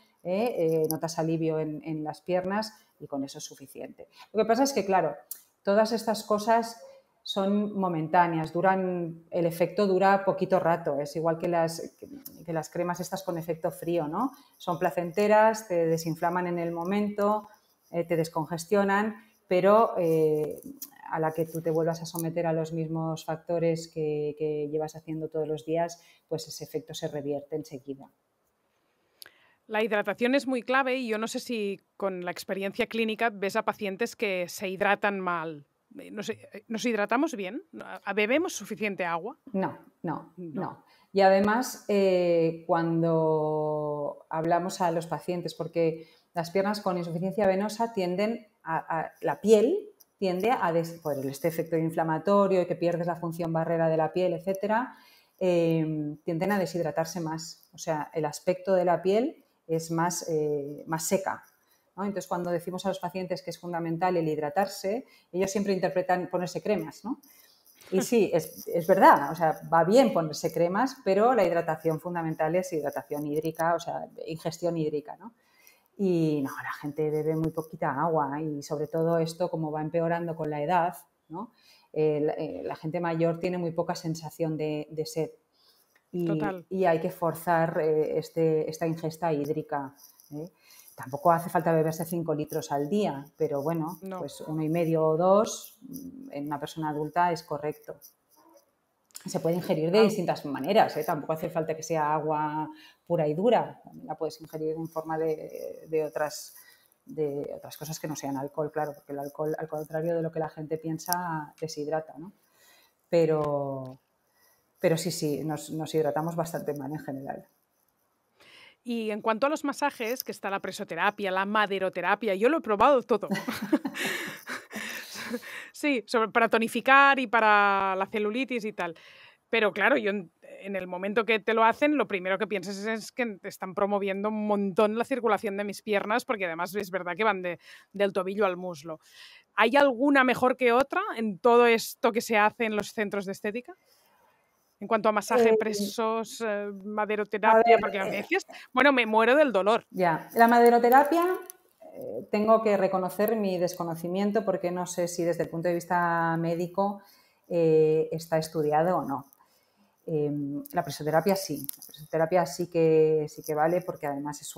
notas alivio en las piernas y con eso es suficiente. Lo que pasa es que, claro, todas estas cosas son momentáneas, el efecto dura poquito rato, es igual que las cremas estas con efecto frío, ¿no? Son placenteras, te desinflaman en el momento, te descongestionan, pero a la que tú te vuelvas a someter a los mismos factores que llevas haciendo todos los días, pues ese efecto se revierte enseguida. La hidratación es muy clave y yo no sé si con la experiencia clínica ves a pacientes que se hidratan mal. ¿Nos hidratamos bien? ¿Bebemos suficiente agua? No. Y además, cuando hablamos a los pacientes, porque las piernas con insuficiencia venosa tienden la piel tiende por este efecto inflamatorio y que pierdes la función barrera de la piel, etcétera, tienden a deshidratarse más. O sea, el aspecto de la piel es más seca, ¿no? Entonces, cuando decimos a los pacientes que es fundamental el hidratarse, ellos siempre interpretan ponerse cremas, ¿no? Y sí, es verdad, o sea, va bien ponerse cremas, pero la hidratación fundamental es hidratación hídrica, o sea, ingestión hídrica, ¿no? Y no, la gente bebe muy poquita agua y sobre todo esto, como va empeorando con la edad, ¿no? La gente mayor tiene muy poca sensación de sed Total. y hay que forzar esta ingesta hídrica, ¿eh? Tampoco hace falta beberse 5 litros al día, pero bueno, No. pues 1,5 o 2 en una persona adulta es correcto. Se puede ingerir de distintas maneras, ¿eh? Tampoco hace falta que sea agua pura y dura, también la puedes ingerir en forma de otras cosas que no sean alcohol, claro, porque el alcohol, al contrario de lo que la gente piensa, deshidrata, ¿no? Pero sí, nos hidratamos bastante mal en general. Y en cuanto a los masajes, que está la presoterapia, la maderoterapia, yo lo he probado todo. Sí, para tonificar y para la celulitis y tal. Pero claro, yo en el momento que te lo hacen, lo primero que piensas es que te están promoviendo un montón la circulación de mis piernas, porque además es verdad que van del tobillo al muslo. ¿Hay alguna mejor que otra en todo esto que se hace en los centros de estética? En cuanto a masaje, Eh, presos, a maderoterapia, ver, porque a veces, bueno, me muero del dolor. ya, la maderoterapia, tengo que reconocer mi desconocimiento porque no sé si desde el punto de vista médico está estudiado o no. La presoterapia sí, la presoterapia sí que vale porque además es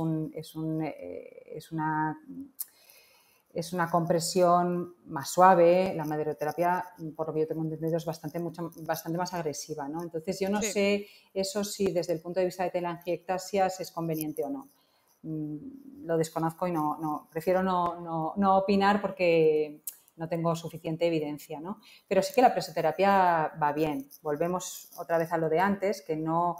una compresión más suave. La maderoterapia, por lo que yo tengo entendido, es bastante más agresiva, ¿no? Entonces yo no Sí. sé eso si desde el punto de vista de telangiectasias es conveniente o no. Lo desconozco y prefiero no opinar porque no tengo suficiente evidencia, ¿no? Pero sí que la presoterapia va bien. Volvemos otra vez a lo de antes, que no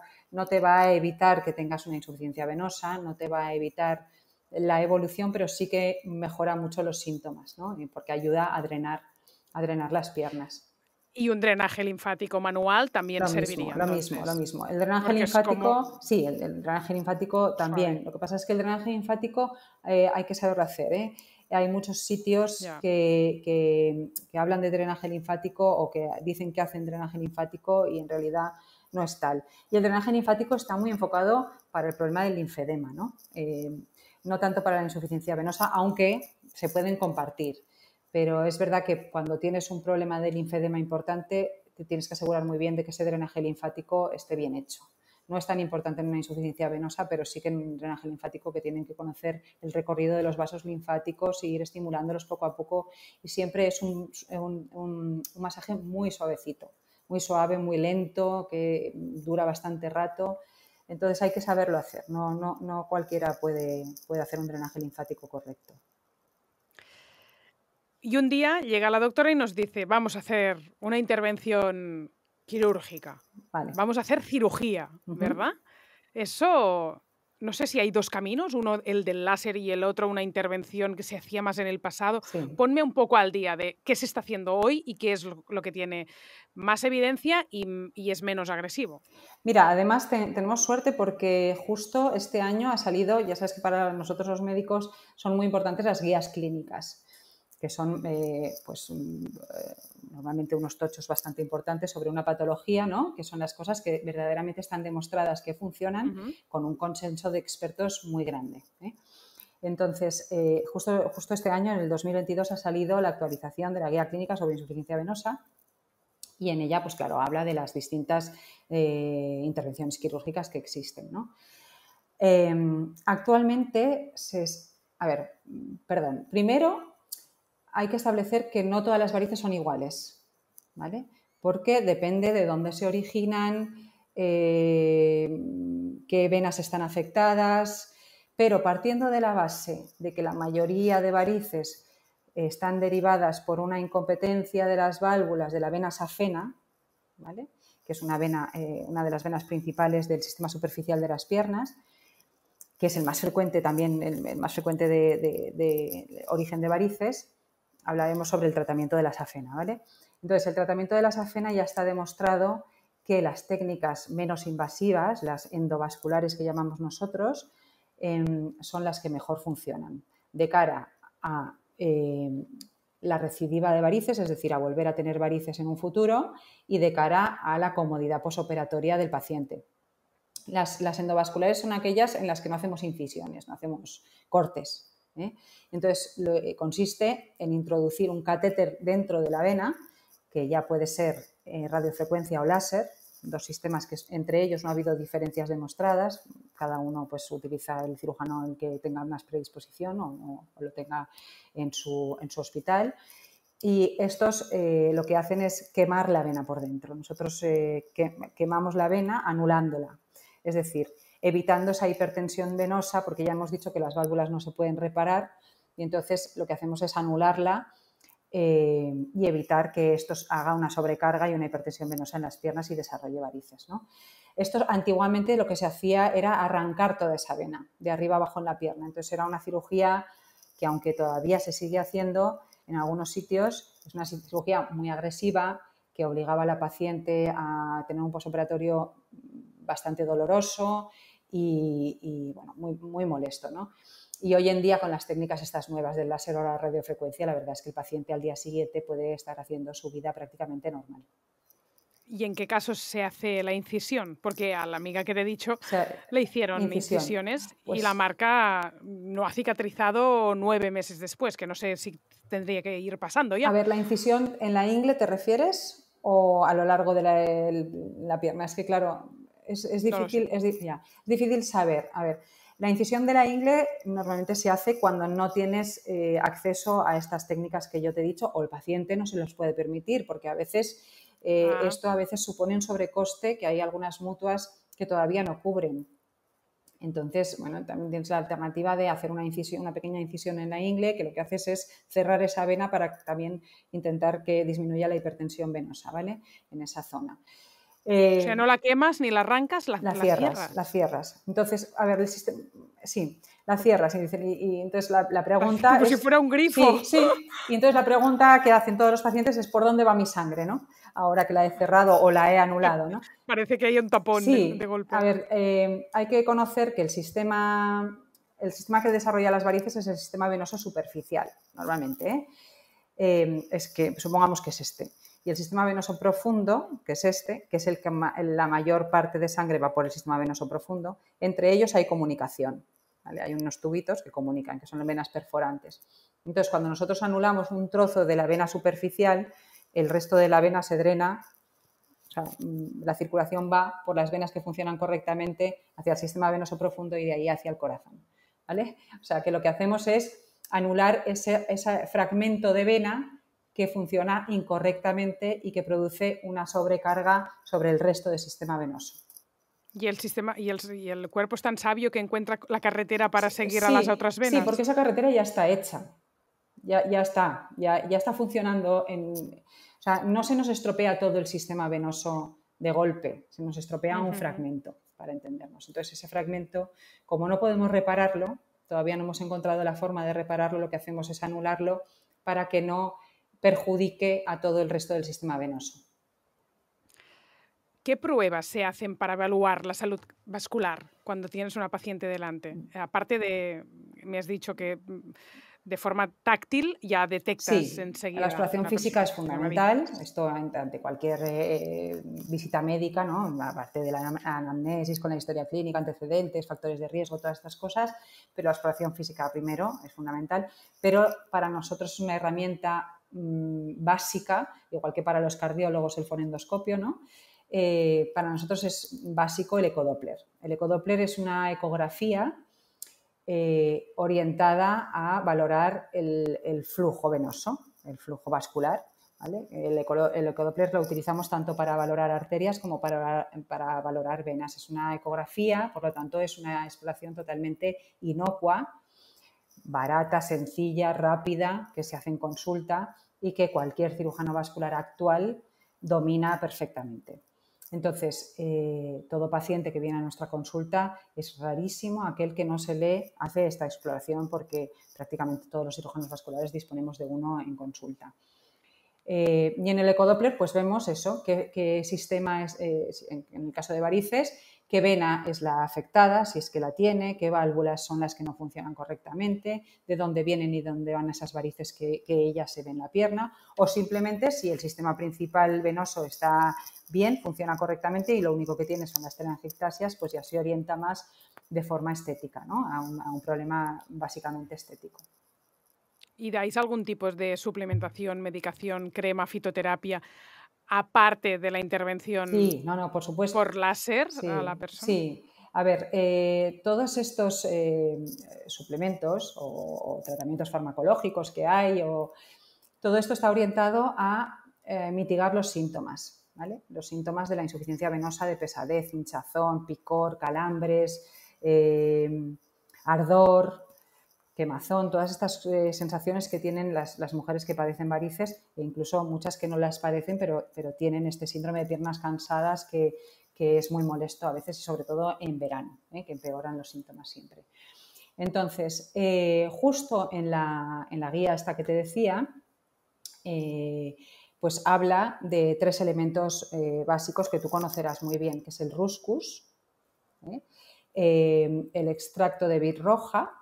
te va a evitar que tengas una insuficiencia venosa, no te va a evitar la evolución, pero sí que mejora mucho los síntomas, ¿no? Porque ayuda a drenar las piernas. Y un drenaje linfático manual también serviría, Lo entonces. mismo. El drenaje Porque es como... linfático, sí, el drenaje linfático también. Suave. Lo que pasa es que el drenaje linfático hay que saberlo hacer, ¿eh? Hay muchos sitios Ya. que hablan de drenaje linfático o que dicen que hacen drenaje linfático y en realidad no es tal. Y el drenaje linfático está muy enfocado para el problema del linfedema, ¿no? No tanto para la insuficiencia venosa, aunque se pueden compartir. Pero es verdad que cuando tienes un problema de linfedema importante, te tienes que asegurar muy bien de que ese drenaje linfático esté bien hecho. No es tan importante en una insuficiencia venosa, pero sí que en un drenaje linfático que tienen que conocer el recorrido de los vasos linfáticos e ir estimulándolos poco a poco. Y siempre es un masaje muy suavecito, muy suave, muy lento, que dura bastante rato. Entonces hay que saberlo hacer. No cualquiera puede hacer un drenaje linfático correcto. Y un día llega la doctora y nos dice, vamos a hacer una intervención quirúrgica. Vale. Vamos a hacer cirugía, ¿verdad? Eso, no sé si hay dos caminos, uno el del láser y el otro una intervención que se hacía más en el pasado. Sí. Ponme un poco al día de qué se está haciendo hoy y qué es lo que tiene más evidencia y es menos agresivo. Mira, además tenemos suerte porque justo este año ha salido, ya sabes que para nosotros los médicos son muy importantes las guías clínicas, que son normalmente unos tochos bastante importantes sobre una patología, ¿no? Que son las cosas que verdaderamente están demostradas que funcionan con un consenso de expertos muy grande, ¿eh? Entonces, justo este año, en el 2022, ha salido la actualización de la guía clínica sobre insuficiencia venosa y en ella, pues claro, habla de las distintas intervenciones quirúrgicas que existen, ¿no? Actualmente, primero hay que establecer que no todas las varices son iguales, ¿vale? Porque depende de dónde se originan, qué venas están afectadas, pero partiendo de la base de que la mayoría de varices están derivadas por una incompetencia de las válvulas de la vena safena, ¿vale? Que es una de las venas principales del sistema superficial de las piernas, que es el más frecuente también, el más frecuente de origen de varices. hablaremos sobre el tratamiento de la safena, ¿vale? Entonces, el tratamiento de la safena ya está demostrado que las técnicas menos invasivas, las endovasculares que llamamos nosotros, son las que mejor funcionan de cara a la recidiva de varices, es decir, a volver a tener varices en un futuro, y de cara a la comodidad posoperatoria del paciente. Las endovasculares son aquellas en las que no hacemos incisiones, no hacemos cortes. Entonces, consiste en introducir un catéter dentro de la vena, que ya puede ser radiofrecuencia o láser, dos sistemas que entre ellos no ha habido diferencias demostradas, cada uno pues utiliza el cirujano el que tenga más predisposición o lo tenga en su hospital. Y estos lo que hacen es quemar la vena por dentro. Nosotros quemamos la vena anulándola, es decir, evitando esa hipertensión venosa, porque ya hemos dicho que las válvulas no se pueden reparar, y entonces lo que hacemos es anularla y evitar que esto haga una sobrecarga y una hipertensión venosa en las piernas y desarrolle varices, ¿no? Esto antiguamente lo que se hacía era arrancar toda esa vena de arriba abajo en la pierna. Entonces era una cirugía que, aunque todavía se sigue haciendo en algunos sitios, es una cirugía muy agresiva que obligaba a la paciente a tener un posoperatorio bastante doloroso y bueno, muy molesto, ¿no? Y hoy en día, con las técnicas estas nuevas del láser o la radiofrecuencia, la verdad es que el paciente al día siguiente puede estar haciendo su vida prácticamente normal. ¿Y en qué casos se hace la incisión? Porque a la amiga que te he dicho le hicieron incisiones pues, y la marca no ha cicatrizado 9 meses después, que no sé si tendría que ir pasando ya. A ver, ¿la incisión en la ingle te refieres o a lo largo de la pierna? Es que, claro, es difícil, es difícil saber. A ver, la incisión de la ingle normalmente se hace cuando no tienes acceso a estas técnicas que yo te he dicho, o el paciente no se los puede permitir, porque a veces esto a veces supone un sobrecoste que hay algunas mutuas que todavía no cubren. Entonces, bueno, también tienes la alternativa de hacer una pequeña incisión en la ingle, que lo que haces es cerrar esa vena para también intentar que disminuya la hipertensión venosa, ¿vale? En esa zona. O sea, no la quemas ni la arrancas, la cierras. La cierras. Entonces, a ver, el sistema, sí, la cierras. Y entonces la pregunta como es, si fuera un grifo. Sí. Y entonces la pregunta que hacen todos los pacientes es ¿por dónde va mi sangre, no? Ahora que la he cerrado o la he anulado, ¿no? Parece que hay un tapón de golpe. A ver, hay que conocer que el sistema que desarrolla las varices es el sistema venoso superficial, normalmente. Es que, supongamos que es este. Y el sistema venoso profundo, que es este, que es el que la mayor parte de sangre va por el sistema venoso profundo, entre ellos hay comunicación, ¿vale? Hay unos tubitos que comunican, que son venas perforantes. Entonces, cuando nosotros anulamos un trozo de la vena superficial, el resto de la vena se drena, o sea, la circulación va por las venas que funcionan correctamente hacia el sistema venoso profundo y de ahí hacia el corazón, ¿vale? O sea, que lo que hacemos es anular ese fragmento de vena que funciona incorrectamente y que produce una sobrecarga sobre el resto del sistema venoso. ¿Y el cuerpo es tan sabio que encuentra la carretera para seguir a las otras venas? Sí, porque esa carretera ya está hecha, ya está funcionando. O sea, no se nos estropea todo el sistema venoso de golpe, se nos estropea un fragmento, para entendernos. Entonces, ese fragmento, como no podemos repararlo, todavía no hemos encontrado la forma de repararlo, lo que hacemos es anularlo para que no perjudique a todo el resto del sistema venoso. ¿Qué pruebas se hacen para evaluar la salud vascular cuando tienes una paciente delante? Aparte de, me has dicho que de forma táctil ya detectas enseguida. La exploración física es fundamental, esto ante cualquier visita médica, ¿no? Aparte de la anamnesis con la historia clínica, antecedentes, factores de riesgo, todas estas cosas, pero la exploración física primero es fundamental, pero para nosotros es una herramienta básica, igual que para los cardiólogos el fonendoscopio, ¿no? Para nosotros es básico el ecodoppler. El ecodoppler es una ecografía orientada a valorar el flujo venoso, el flujo vascular, ¿vale? El ecodoppler lo utilizamos tanto para valorar arterias como para valorar venas. Es una ecografía, por lo tanto es una exploración totalmente inocua, barata, sencilla, rápida, que se hace en consulta y que cualquier cirujano vascular actual domina perfectamente. Entonces, todo paciente que viene a nuestra consulta es rarísimo aquel que no se le hace esta exploración porque prácticamente todos los cirujanos vasculares disponemos de uno en consulta. Y en el ecodoppler pues vemos eso, qué sistema es, en el caso de varices, qué vena es la afectada, si es que la tiene, qué válvulas son las que no funcionan correctamente, de dónde vienen y dónde van esas varices que ellas se ven en la pierna, o simplemente si el sistema principal venoso está bien, funciona correctamente y lo único que tiene son las telangiectasias, pues ya se orienta más de forma estética, ¿no? a un problema básicamente estético. ¿Y dais algún tipo de suplementación, medicación, crema, fitoterapia, aparte de la intervención Sí, no, por supuesto. por láser a la Sí, persona? sí. A ver, todos estos suplementos o tratamientos farmacológicos que hay, todo esto está orientado a mitigar los síntomas, ¿vale? Los síntomas de la insuficiencia venosa de pesadez, hinchazón, picor, calambres, ardor, quemazón, todas estas sensaciones que tienen las mujeres que padecen varices e incluso muchas que no las padecen, pero tienen este síndrome de piernas cansadas que es muy molesto a veces y sobre todo en verano, que empeoran los síntomas siempre. Entonces, justo en la guía esta que te decía, pues habla de 3 elementos básicos que tú conocerás muy bien, que es el ruscus, el extracto de vid roja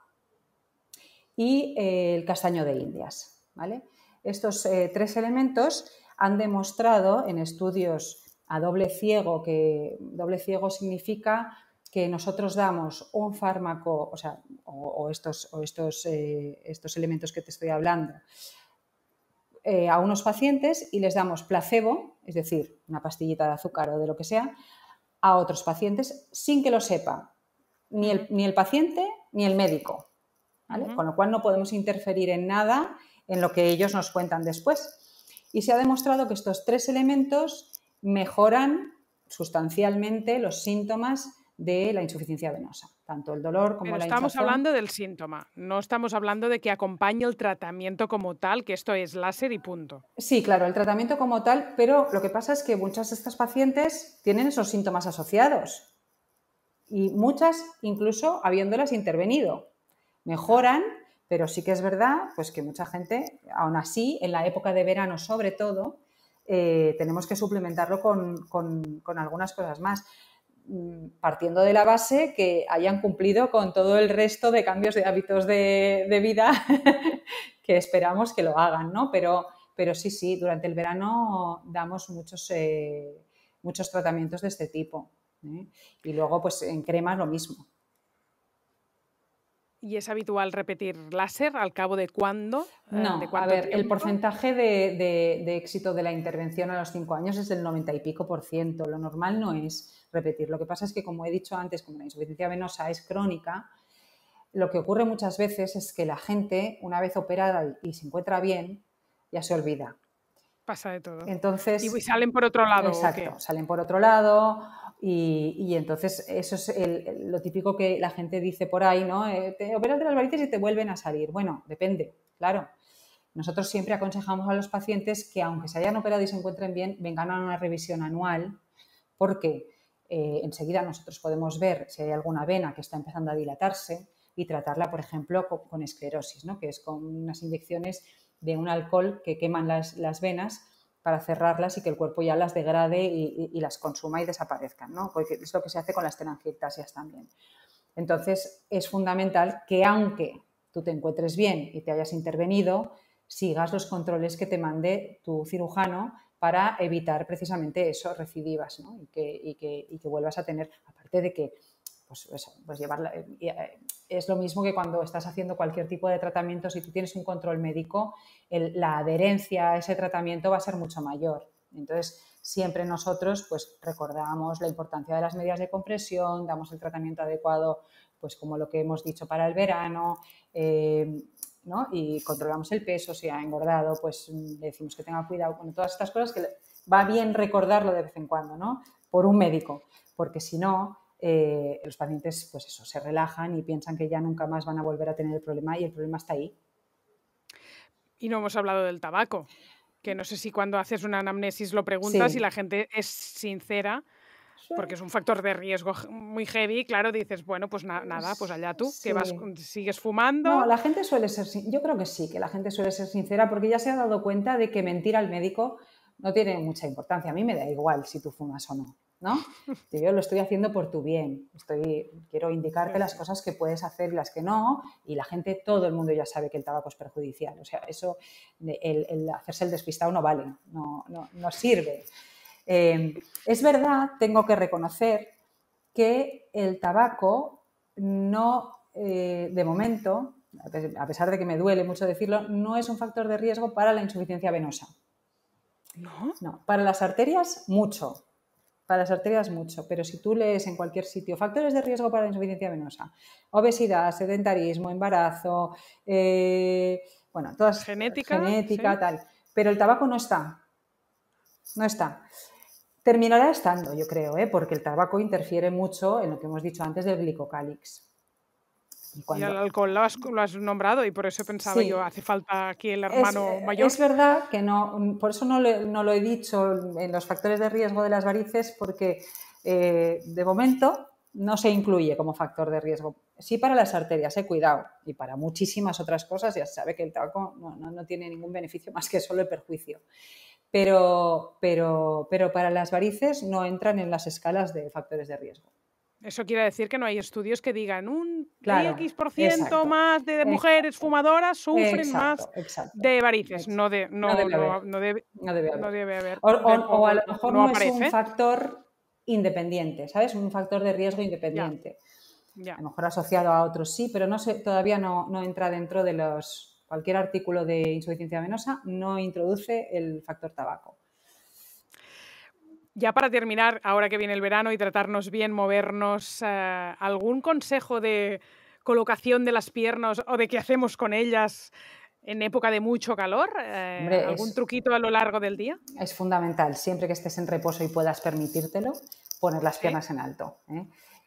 y el castaño de Indias, ¿vale? Estos 3 elementos han demostrado en estudios a doble ciego, que doble ciego significa que nosotros damos un fármaco, o estos elementos que te estoy hablando, a unos pacientes y les damos placebo, es decir, una pastillita de azúcar o de lo que sea, a otros pacientes sin que lo sepa ni el paciente ni el médico, ¿vale? Con lo cual no podemos interferir en nada en lo que ellos nos cuentan después. Y se ha demostrado que estos 3 elementos mejoran sustancialmente los síntomas de la insuficiencia venosa, tanto el dolor como Pero la estamos hinchazón. hablando del síntoma, no estamos hablando de que acompañe el tratamiento como tal, que esto es láser y punto. Sí, claro, el tratamiento como tal, pero lo que pasa es que muchas de estas pacientes tienen esos síntomas asociados y muchas incluso habiéndolas intervenido. Mejoran, pero sí que es verdad pues que mucha gente, aún así, en la época de verano sobre todo, tenemos que suplementarlo con algunas cosas más, partiendo de la base que hayan cumplido con todo el resto de cambios de hábitos de vida que esperamos que lo hagan, ¿no? Pero sí, durante el verano damos muchos tratamientos de este tipo, ¿eh? Y luego, pues en cremas lo mismo. ¿Y es habitual repetir láser al cabo de cuándo? ¿De No, a cuánto ver, el tiempo? porcentaje de éxito de la intervención a los 5 años es del 90 y pico por ciento. Lo normal no es repetir. Lo que pasa es que, como he dicho antes, como la insuficiencia venosa es crónica, lo que ocurre muchas veces es que la gente, una vez operada y se encuentra bien, ya se olvida. Pasa de todo. ¿Y Entonces, salen por otro lado o qué? exacto, salen por otro lado y entonces eso es lo típico que la gente dice por ahí, ¿no? Te operas de las varices y te vuelven a salir. Bueno, depende, claro. Nosotros siempre aconsejamos a los pacientes que aunque se hayan operado y se encuentren bien, vengan a una revisión anual porque enseguida nosotros podemos ver si hay alguna vena que está empezando a dilatarse y tratarla, por ejemplo, con esclerosis, ¿no? Que es con unas inyecciones de un alcohol que queman las venas para cerrarlas y que el cuerpo ya las degrade y las consuma y desaparezcan, ¿no? Porque es lo que se hace con las telangiectasias también. Entonces, es fundamental que aunque tú te encuentres bien y te hayas intervenido, sigas los controles que te mande tu cirujano para evitar precisamente eso, recidivas, ¿no? y que vuelvas a tener, aparte de que pues llevarla, es lo mismo que cuando estás haciendo cualquier tipo de tratamiento, si tú tienes un control médico, la adherencia a ese tratamiento va a ser mucho mayor. Entonces, siempre nosotros pues recordamos la importancia de las medidas de compresión, damos el tratamiento adecuado, pues como lo que hemos dicho para el verano, ¿no? Y controlamos el peso, si ha engordado, pues le decimos que tenga cuidado. Bueno, todas estas cosas que va bien recordarlo de vez en cuando, ¿no? Por un médico, porque si no, los pacientes pues eso, se relajan y piensan que ya nunca más van a volver a tener el problema y el problema está ahí. Y no hemos hablado del tabaco, que no sé si cuando haces una anamnesis lo preguntas y Sí. la gente es sincera porque es un factor de riesgo muy heavy, claro, dices, bueno, pues nada, pues allá tú, que vas, sigues fumando. No, la gente suele ser, yo creo que sí, que la gente suele ser sincera porque ya se ha dado cuenta de que mentir al médico no tiene mucha importancia. A mí me da igual si tú fumas o no, ¿no? Yo lo estoy haciendo por tu bien. Quiero indicarte las cosas que puedes hacer y las que no, y la gente, todo el mundo ya sabe que el tabaco es perjudicial. O sea, eso, el hacerse el despistado no vale, no sirve. Es verdad, tengo que reconocer que el tabaco no, de momento, a pesar de que me duele mucho decirlo, no es un factor de riesgo para la insuficiencia venosa. ¿No? No, para las arterias mucho. Para las arterias mucho, pero si tú lees en cualquier sitio factores de riesgo para la insuficiencia venosa, obesidad, sedentarismo, embarazo, bueno, todas genética, ¿sí? Tal, pero el tabaco no está. No está. Terminará estando, yo creo, porque el tabaco interfiere mucho en lo que hemos dicho antes del glicocálix. Y el alcohol lo has nombrado y por eso pensaba yo, hace falta aquí el hermano mayor. Es verdad que no, por eso no lo he dicho en los factores de riesgo de las varices, porque de momento no se incluye como factor de riesgo. Sí para las arterias, cuidado, y para muchísimas otras cosas ya se sabe que el tabaco no tiene ningún beneficio más que solo el perjuicio. Pero para las varices no entran en las escalas de factores de riesgo. Eso quiere decir que no hay estudios que digan un X% más de mujeres fumadoras sufren más de varices. No debe haber. O a lo mejor no es un factor independiente, ¿sabes? Un factor de riesgo independiente. Ya. A lo mejor asociado a otros sí, pero todavía no entra dentro de cualquier artículo de insuficiencia venosa, no introduce el factor tabaco. Ya para terminar, ahora que viene el verano y tratarnos bien, movernos, ¿algún consejo de colocación de las piernas o de qué hacemos con ellas en época de mucho calor? Hombre, ¿algún truquito a lo largo del día? Es fundamental, siempre que estés en reposo y puedas permitírtelo, poner las piernas en alto.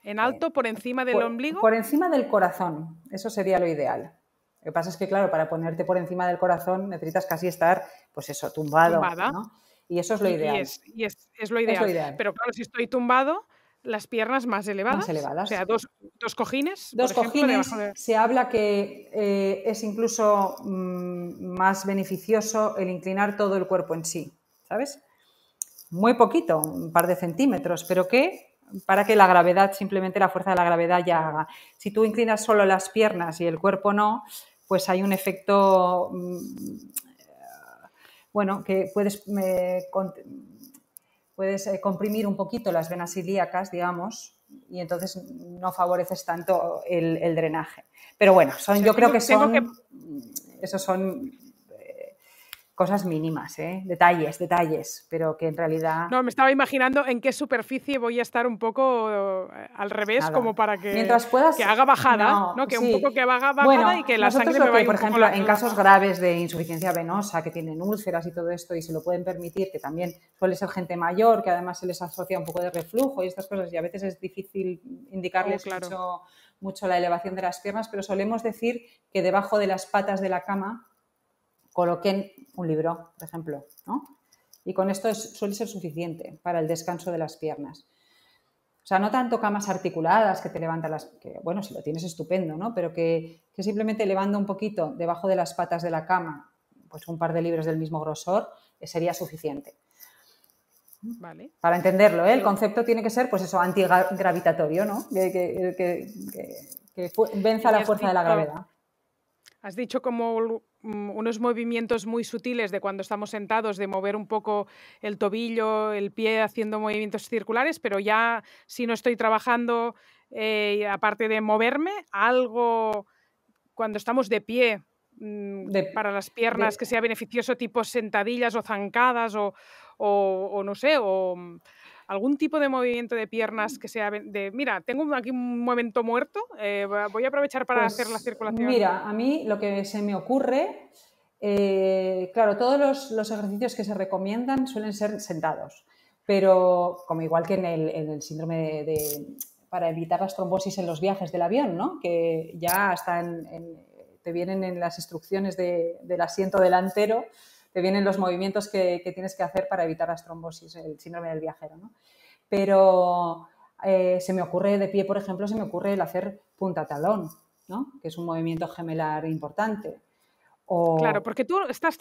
¿En alto, por encima del ombligo? Por encima del corazón, eso sería lo ideal. Lo que pasa es que, claro, para ponerte por encima del corazón necesitas casi estar, pues eso, tumbado, ¿no? Y eso es lo ideal. Y es lo ideal. Pero claro, si estoy tumbado, las piernas más elevadas. Más elevadas. O sea, dos cojines. Dos cojines. Se habla que es incluso más beneficioso el inclinar todo el cuerpo en sí, ¿sabes? Muy poquito, un par de centímetros, pero para que la gravedad, simplemente la fuerza de la gravedad ya haga. Si tú inclinas solo las piernas y el cuerpo no, pues hay un efecto... bueno, que puedes comprimir un poquito las venas ilíacas, digamos, y entonces no favoreces tanto el drenaje. Pero bueno, yo creo que esos son cosas mínimas, detalles, pero que en realidad... No, me estaba imaginando en qué superficie voy a estar un poco al revés, como para que, mientras puedas, que haga bajada, ¿no? Que sí. Un poco que haga bajada, bueno, y que la sangre me vaya por ejemplo, en casos graves de insuficiencia venosa, que tienen úlceras y todo esto, y se lo pueden permitir, que también suele ser gente mayor, que además se les asocia un poco de reflujo y estas cosas, y a veces es difícil indicarles mucho la elevación de las piernas, pero solemos decir que debajo de las patas de la cama coloquen un libro, por ejemplo, ¿no? Y con esto suele ser suficiente para el descanso de las piernas. O sea, no tanto camas articuladas que te levantan que bueno, si lo tienes estupendo, ¿no? Pero que simplemente elevando un poquito debajo de las patas de la cama, pues un par de libros del mismo grosor, sería suficiente. Vale. Para entenderlo, el concepto tiene que ser, pues eso, antigravitatorio, ¿no? Que venza la fuerza de la gravedad. Has dicho como unos movimientos muy sutiles de cuando estamos sentados, de mover un poco el tobillo, el pie haciendo movimientos circulares, pero ya si no estoy trabajando, aparte de moverme, algo cuando estamos de pie para las piernas que sea beneficioso, tipo sentadillas o zancadas o no sé, o... algún tipo de movimiento de piernas que sea mira, tengo aquí un momento muerto, voy a aprovechar para hacer la circulación. Mira, a mí lo que se me ocurre, claro, todos los ejercicios que se recomiendan suelen ser sentados, pero como igual que en el síndrome para evitar las trombosis en los viajes del avión, ¿no? Que ya hasta te vienen en las instrucciones del asiento delantero, te vienen los movimientos que tienes que hacer para evitar las trombosis, el síndrome del viajero, ¿no? pero se me ocurre de pie, por ejemplo, se me ocurre el hacer punta talón, ¿no? Que es un movimiento gemelar importante. Claro, porque tú estás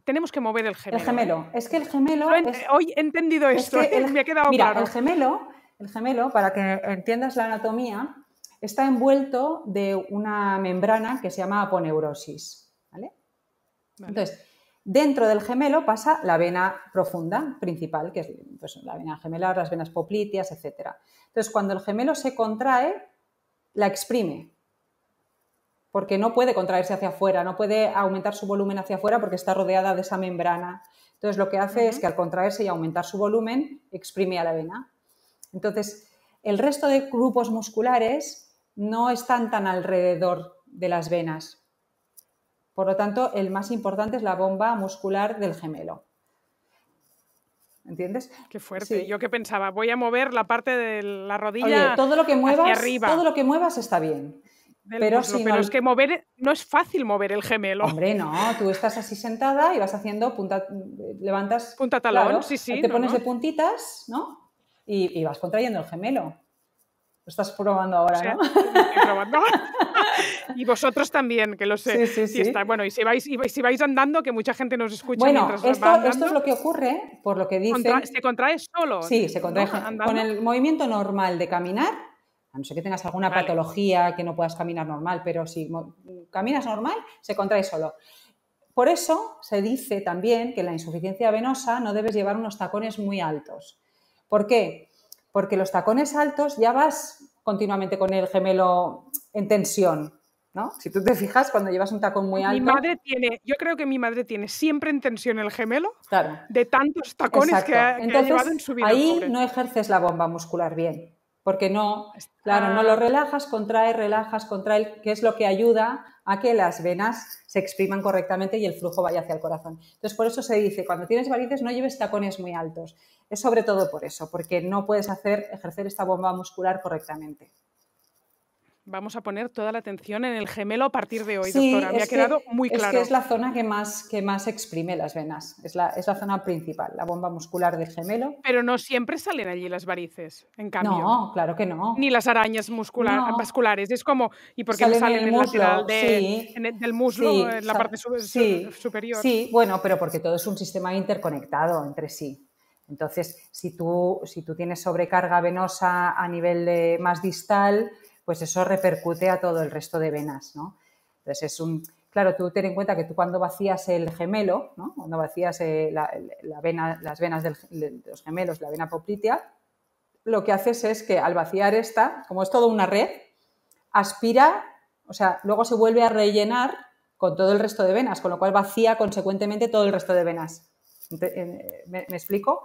tenemos que mover el gemelo. El gemelo. Es que el gemelo... Hoy he entendido esto, me ha quedado claro. El gemelo, para que entiendas la anatomía, está envuelto de una membrana que se llama aponeurosis, ¿vale? Entonces, dentro del gemelo pasa la vena profunda principal, que es pues, la vena gemelar, las venas popliteas, etc. Entonces, cuando el gemelo se contrae, la exprime, porque no puede contraerse hacia afuera, no puede aumentar su volumen hacia afuera porque está rodeada de esa membrana. Entonces, lo que hace es que al contraerse y aumentar su volumen, exprime a la vena. Entonces, el resto de grupos musculares no están tan alrededor de las venas. Por lo tanto, el más importante es la bomba muscular del gemelo. ¿Entiendes? Qué fuerte. Sí. Yo que pensaba, voy a mover la parte de la rodilla. Oye, todo lo que muevas, hacia arriba. Todo lo que muevas está bien. Pero es que no es fácil mover el gemelo. Hombre, no, tú estás así sentada y vas haciendo levantas punta talón, claro, sí. Te pones de puntitas, ¿no? Y vas contrayendo el gemelo. Lo estás probando ahora, o sea, ¿no? Estoy probando. Y vosotros también, que lo sé. Sí. Está, bueno, y si vais andando, que mucha gente nos escucha mientras va andando. Esto es lo que ocurre, por lo que dicen... ¿Se contrae solo? Sí, se contrae. ¿No? Con el movimiento normal de caminar, a no ser que tengas alguna patología que no puedas caminar normal, pero si caminas normal, se contrae solo. Por eso se dice también que en la insuficiencia venosa no debes llevar unos tacones muy altos. ¿Por qué? Porque los tacones altos ya vas continuamente con el gemelo en tensión, ¿no? Si tú te fijas, cuando llevas un tacón muy alto... Yo creo que mi madre tiene siempre en tensión el gemelo, claro, de tantos tacones que ha llevado en su vida. Ahí pobre. No ejerces la bomba muscular bien, porque no lo relajas, contrae, que es lo que ayuda a que las venas se expriman correctamente y el flujo vaya hacia el corazón. Entonces, por eso se dice, cuando tienes varices no lleves tacones muy altos. Es sobre todo por eso, porque no puedes ejercer esta bomba muscular correctamente. Vamos a poner toda la atención en el gemelo a partir de hoy, doctora. Me ha quedado muy claro. Es que es la zona que más exprime las venas. Es la zona principal, la bomba muscular del gemelo. Pero no siempre salen allí las varices, en cambio. No, claro que no. Ni las arañas vasculares. Es como, ¿y por qué salen no salen en el lateral del muslo, sí, en la parte superior? Sí, bueno, pero porque todo es un sistema interconectado entre sí. Entonces, si tú tienes sobrecarga venosa a nivel más distal, pues eso repercute a todo el resto de venas, ¿no? Entonces, claro, tú ten en cuenta que tú cuando vacías el gemelo, ¿no? Cuando vacías las venas de los gemelos, la vena poplitea, lo que haces es que al vaciar esta, como es toda una red, aspira, o sea, luego se vuelve a rellenar con todo el resto de venas, con lo cual vacía consecuentemente todo el resto de venas. ¿Me explico?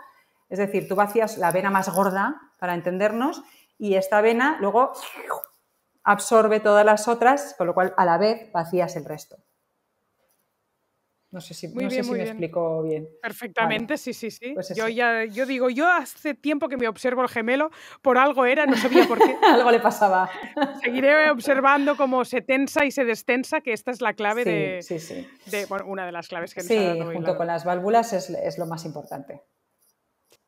Es decir, tú vacías la vena más gorda, para entendernos, y esta vena luego absorbe todas las otras, con lo cual a la vez vacías el resto. No sé si me explico bien. Perfectamente, vale. Sí. Pues yo hace tiempo que me observo el gemelo, por algo era, no sabía por qué. Algo le pasaba. Seguiré observando cómo se tensa y se destensa, que esta es la clave sí. Bueno, una de las claves que nos ha dado hoy, junto con las válvulas es lo más importante.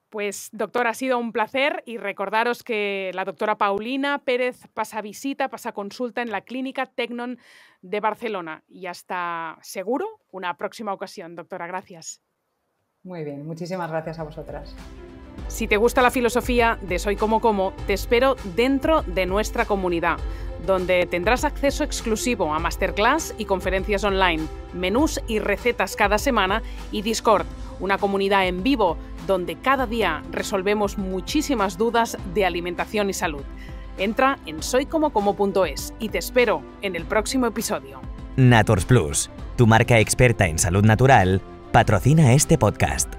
Pues, doctora, ha sido un placer y recordaros que la doctora Paulina Pérez pasa consulta en la Clínica Tecnon de Barcelona. Y hasta, seguro, una próxima ocasión. Doctora, gracias. Muy bien, muchísimas gracias a vosotras. Si te gusta la filosofía de Soy Como, te espero dentro de nuestra comunidad, donde tendrás acceso exclusivo a masterclass y conferencias online, menús y recetas cada semana y Discord, una comunidad en vivo donde cada día resolvemos muchísimas dudas de alimentación y salud. Entra en soycomocomo.es y te espero en el próximo episodio. Nators Plus, tu marca experta en salud natural, patrocina este podcast.